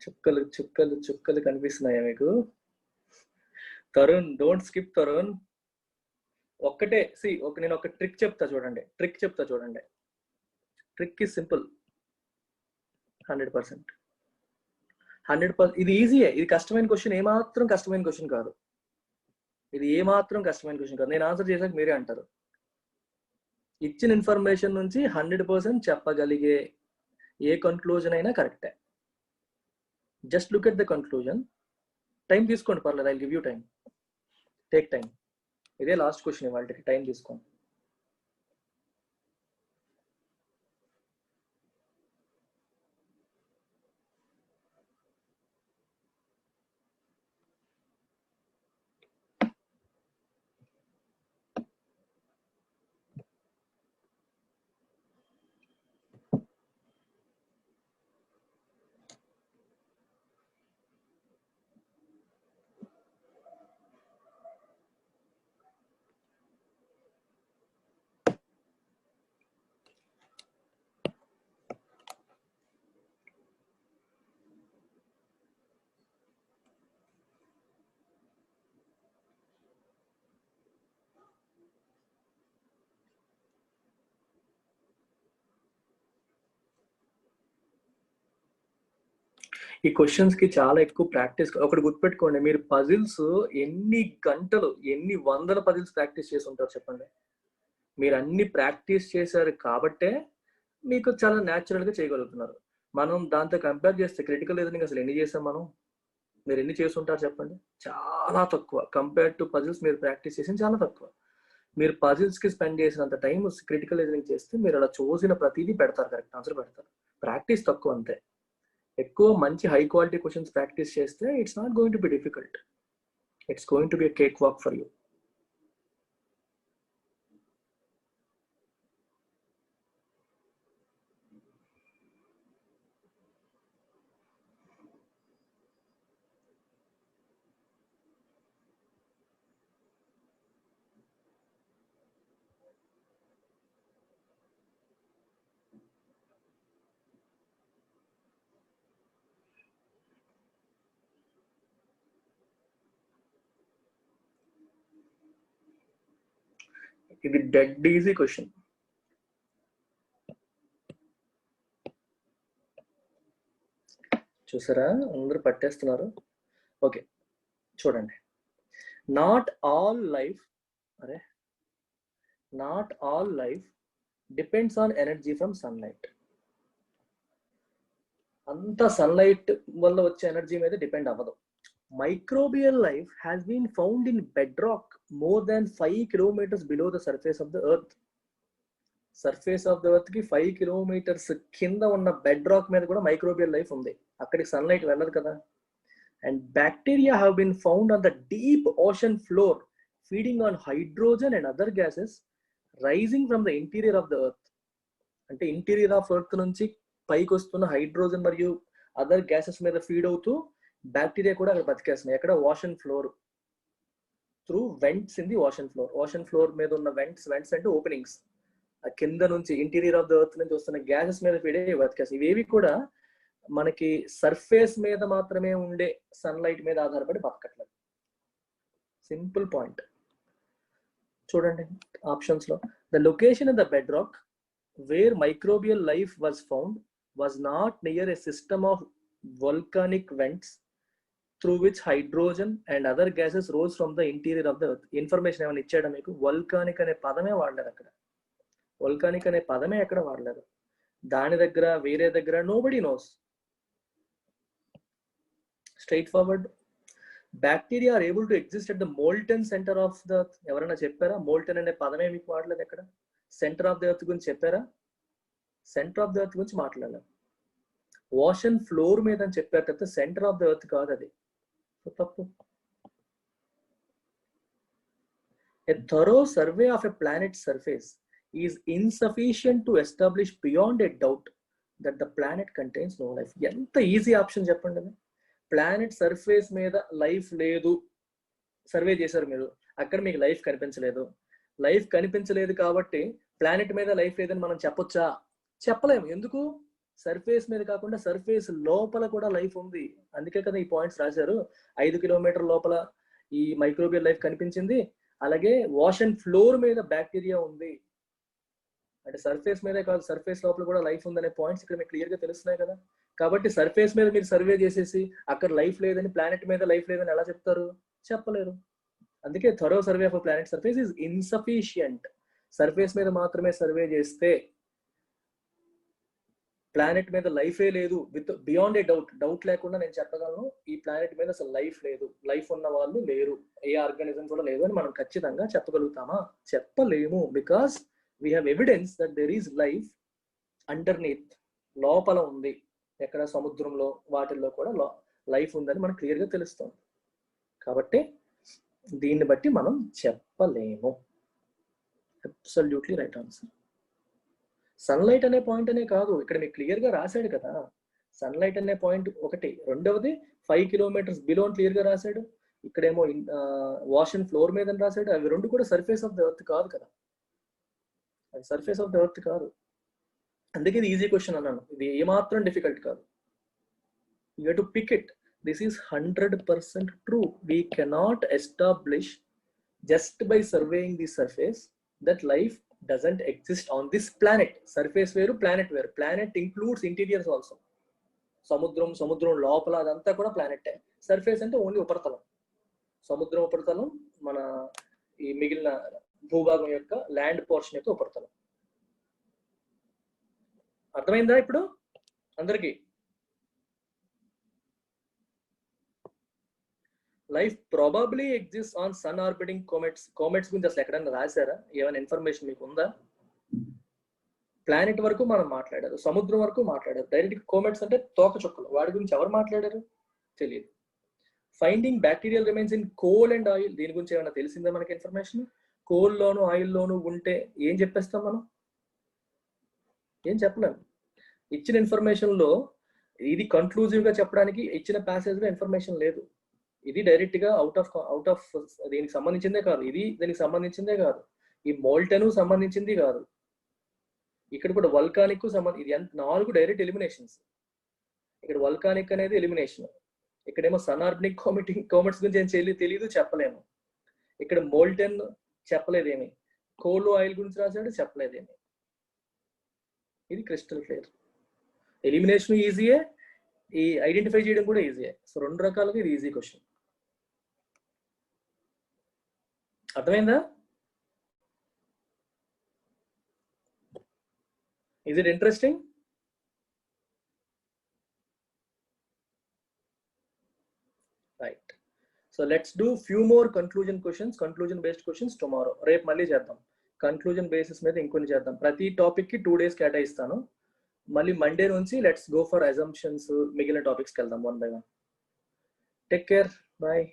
చుక్కలు చుక్కలు చుక్కలు కనిపిస్తున్నాయా మీకు? Tarun, don't skip Tarun. ఒక్కటే నేను ఒక ట్రిక్ చెప్తా చూడండి. Trick is simple. 100%. ఇది ఈజీయే. ఇది కష్టమైన క్వశ్చన్ ఏమాత్రం కష్టమైన క్వశ్చన్ కాదు. నేను ఆన్సర్ చేశాక మీరే అంటారు. ఇచ్చిన ఇన్ఫర్మేషన్ నుంచి 100% చెప్పగలిగే ఏ కన్క్లూజన్ అయినా కరెక్టే. Just look at the conclusion. Time తీసుకోండి, పర్లేదు. I give you time. Take time. ఇదే లాస్ట్ క్వశ్చన్ ఇవాళకి. టైం తీసుకోండి. ఈ క్వశ్చన్స్ కి చాలా ఎక్కువ ప్రాక్టీస్. ఒకటి గుర్తుపెట్టుకోండి, మీరు పజిల్స్ ఎన్ని గంటలు, ఎన్ని వందల పజిల్స్ ప్రాక్టీస్ చేసి ఉంటారు చెప్పండి. మీరు అన్ని ప్రాక్టీస్ చేశారు కాబట్టే మీకు చాలా న్యాచురల్ గా చేయగలుగుతున్నారు. మనం దాంతో కంపేర్ చేస్తే క్రిటికల్ రీజనింగ్ అసలు ఎన్ని చేసాం మనం? మీరు ఎన్ని చేసి ఉంటారు చెప్పండి? చాలా తక్కువ. కంపేర్ టు పజిల్స్ మీరు ప్రాక్టీస్ చేసిన చాలా తక్కువ. మీరు పజిల్స్ కి స్పెండ్ చేసినంత టైం క్రిటికల్ రీజనింగ్ చేస్తే మీరు అలా చూసిన ప్రతిదీ పెడతారు, కరెక్ట్ ఆన్సర్ పెడతారు. ప్రాక్టీస్ తక్కువ అంతే. ఎక్కువ మంచి హై క్వాలిటీ క్వశ్చన్స్ ప్రాక్టీస్ చేస్తే it's not going to be difficult. It's going to be a cake walk for you. ఇది డెడ్ ఈజీ క్వశ్చన్. చూసారా, అందరూ పట్టేస్తున్నారు. ఓకే చూడండి. Not all life depends on energy from sunlight. అంత sunlight వల్ల వచ్చే energy మీద depend అవ్వదు. Microbial life has been found in bedrock more than 5 kilometers below the surface of the earth. Surface of the earth ki 5 kilometers కింద ఉన్న bedrock మీద కూడా microbial life ఉంది. అక్కడికి సన్లైట్ వెళ్ళదు కదా. And bacteria have been found on the deep ocean floor, feeding on hydrogen and other gases rising from the interior of the earth. అంటే interior of earth నుంచి పైకి వస్తున్న హైడ్రోజన్ మరియు అదర్ గ్యాసెస్ మీద ఫీడ్ అవుతూ bacteria కూడా అక్కడ బతికేస్తున్నాయి. ఎక్కడ? Ocean floor, through vents in the ocean floor. Ocean floor మీద ఉన్న వెంట్స్ అంటే ఓపెనింగ్స్. ఆ కింద నుంచి ఇంటీరియర్ ఆఫ్ ద ఎర్త్ నుంచి వస్తున్న గ్యాసెస్ మీద ఫీడ్ అయ్యి బతికేస్తాయి. ఇవేవి కూడా మనకి సర్ఫేస్ మీద మాత్రమే ఉండే సన్లైట్ మీద ఆధారపడి బతకట్లేదు. Simple point. చూడండి ఆప్షన్స్ లో, the location in the bedrock where microbial life was found was not near a system of volcanic vents through which hydrogen and other gases rose from the interior of the earth. Information ఏమైనా ఇచ్చాడా మీకు? వల్కానిక్ అనే పదమే వాడలేదు అక్కడ. వల్కానిక్ అనే పదమే ఎక్కడ వాడలేదు. దాని దగ్గర వేరే దగ్గర nobody knows. Straightforward. Bacteria are able to exist at the molten centre of the earth. ఎవరైనా చెప్పారా? మోల్టన్ అనే పదమే మీకు వాడలేదు ఎక్కడ. సెంటర్ ఆఫ్ ద ఎర్త్ గురించి చెప్పారా? సెంటర్ ఆఫ్ ద ఎర్త్ గురించి మాట్లాడలేదు. ఓషన్ ఫ్లోర్ మీద అని చెప్పారు కదా, సెంటర్ ఆఫ్ ద ఎర్త్ కాదు అది. తప్పు. A thorough survey of a planet's surface is insufficient to establish beyond a doubt that the planet contains no life. ఎంత ఈజీ ఆప్షన్ చెప్పండి అది. ప్లానెట్ సర్ఫేస్ మీద లైఫ్ లేదు, సర్వే చేశారు మీరు, అక్కడ మీకు లైఫ్ కనిపించలేదు. లైఫ్ కనిపించలేదు కాబట్టి ప్లానెట్ మీద లైఫ్ లేదని మనం చెప్పొచ్చా? చెప్పలేము. ఎందుకు? సర్ఫేస్ మీద కాకుండా సర్ఫేస్ లోపల కూడా లైఫ్ ఉంది. అందుకే కదా ఈ పాయింట్స్ రాశారు. 5 కిలోమీటర్ లోపల ఈ మైక్రోబియల్ లైఫ్ కనిపించింది, అలాగే ఓషన్ ఫ్లోర్ మీద బ్యాక్టీరియా ఉంది. అంటే సర్ఫేస్ మీదే కాదు, సర్ఫేస్ లోపల కూడా లైఫ్ ఉందనే పాయింట్స్ ఇక్కడ మీకు క్లియర్ గా తెలుస్తున్నాయి కదా. కాబట్టి సర్ఫేస్ మీద మీరు సర్వే చేసేసి అక్కడ లైఫ్ లేదని, ప్లానెట్ మీద లైఫ్ లేదని ఎలా చెప్తారు? చెప్పలేరు. అందుకే thorough survey of planet surface is insufficient. Surface మీద మాత్రమే సర్వే చేస్తే ప్లానెట్ మీద లైఫే లేదు విత్ బియాండ్ ఏ డౌట్ లేకుండా నేను చెప్పగలను ఈ ప్లానెట్ మీద అసలు లైఫ్ లేదు, లైఫ్ ఉన్న వాళ్ళు లేరు, ఏ ఆర్గానిజం కూడా లేదు అని మనం ఖచ్చితంగా చెప్పగలుగుతామా? చెప్పలేము. Because we have evidence that there is life underneath, లోపల ఉంది. ఎక్కడ? సముద్రంలో వాటిల్లో కూడా లైఫ్ ఉందని మనకు క్లియర్గా తెలుస్తుంది. కాబట్టి దీన్ని బట్టి మనం చెప్పలేము. Absolutely right answer. సన్లైట్ అనే పాయింట్ అనే కాదు, ఇక్కడ మీకు క్లియర్గా రాశాడు కదా. సన్లైట్ అనే పాయింట్ ఒకటి. రెండవది 5 కిలోమీటర్స్ బిలో క్లియర్గా రాశాడు. ఇక్కడేమో ఓషన్ ఫ్లోర్ మీద రాశాడు. అవి రెండు కూడా సర్ఫేస్ ఆఫ్ ద ఎర్త్ కాదు కదా, అది సర్ఫేస్ ఆఫ్ ద ఎర్త్ కాదు. అందుకే ఇది ఈజీ క్వశ్చన్ అన్నాను. ఇది ఏమాత్రం డిఫికల్ట్ కాదు. You have to pick it. This is 100% true. We cannot establish just by surveying the surface that life doesn't exist on this planet. Surface వేరు, planet వేరు. Planet includes interiors also. సముద్రం లోపల అదంతా కూడా ప్లానెటే. సర్ఫేస్ అంటే only ఉపరితలం. సముద్రం ఉపరితలం మన ఈ మిగిలిన భూభాగం యొక్క ల్యాండ్ పోర్షన్ యొక్క ఉపరితలం. అర్థమైందా ఇప్పుడు అందరికి? Life probably exist on sun orbiting comets. Comets గురించి అసలు ఎక్కడైనా రాశారా? ఏమైనా ఇన్ఫర్మేషన్ మీకు ఉందా? ప్లానెట్ వరకు మనం మాట్లాడారు, సముద్రం వరకు మాట్లాడారు. డైరెక్ట్ కామెట్స్ అంటే తోక చుక్కలు, వాడి గురించి ఎవరు మాట్లాడారు? తెలియదు. Finding bacterial remains in coal and oil, దీని గురించి ఏమైనా తెలిసిందా మనకి ఇన్ఫర్మేషన్? కోల్లోను ఆయిల్లోను ఉంటే ఏం చెప్పేస్తాం మనం? ఏం చెప్పలేము. ఇచ్చిన ఇన్ఫర్మేషన్లో ఇది కన్క్లూజివ్గా చెప్పడానికి ఇచ్చిన ప్యాసేజ్లో ఇన్ఫర్మేషన్ లేదు. ఇది డైరెక్ట్ గా అవుట్ ఆఫ్ దీనికి సంబంధించిందే కాదు, ఇది దీనికి సంబంధించిందే కాదు, ఈ మోల్టెన్ సంబంధించింది కాదు, ఇక్కడ కూడా వల్కానిక్ సంబంధించి. ఇది 4 డైరెక్ట్ ఎలిమినేషన్స్. ఇక్కడ వల్కానిక్ అనేది ఎలిమినేషన్, ఇక్కడేమో సన్ ఆర్బిటింగ్ కామెట్స్ గురించి ఏం తెలియదు, చెప్పలేము. ఇక్కడ మోల్టెన్ చెప్పలేదేమి, కోల్ ఆయిల్ గురించి రాశాడు, చెప్పలేదేమి. ఇది క్రిస్టల్ క్లియర్. ఎలిమినేషన్ ఈజీయే, ఈ ఐడెంటిఫై చేయడం కూడా ఈజీయే. సో 2 రకాలుగా ఇది ఈజీ క్వశ్చన్. అర్థమైందా? Is it interesting? Right. So let's do few more conclusion based questions tomorrow. రేపు మళ్ళీ చేద్దాం. కన్క్లూజన్ బేసిస్ మీద ఇంకొన్ని చేద్దాం. ప్రతి టాపిక్ కి 2 days కేటాయిస్తాను. మళ్ళీ మండే నుంచి లెట్స్ గో ఫర్ అజంప్షన్స్, మిగిలిన టాపిక్స్కి వెళ్దాం 1 by 1. Take care, bye.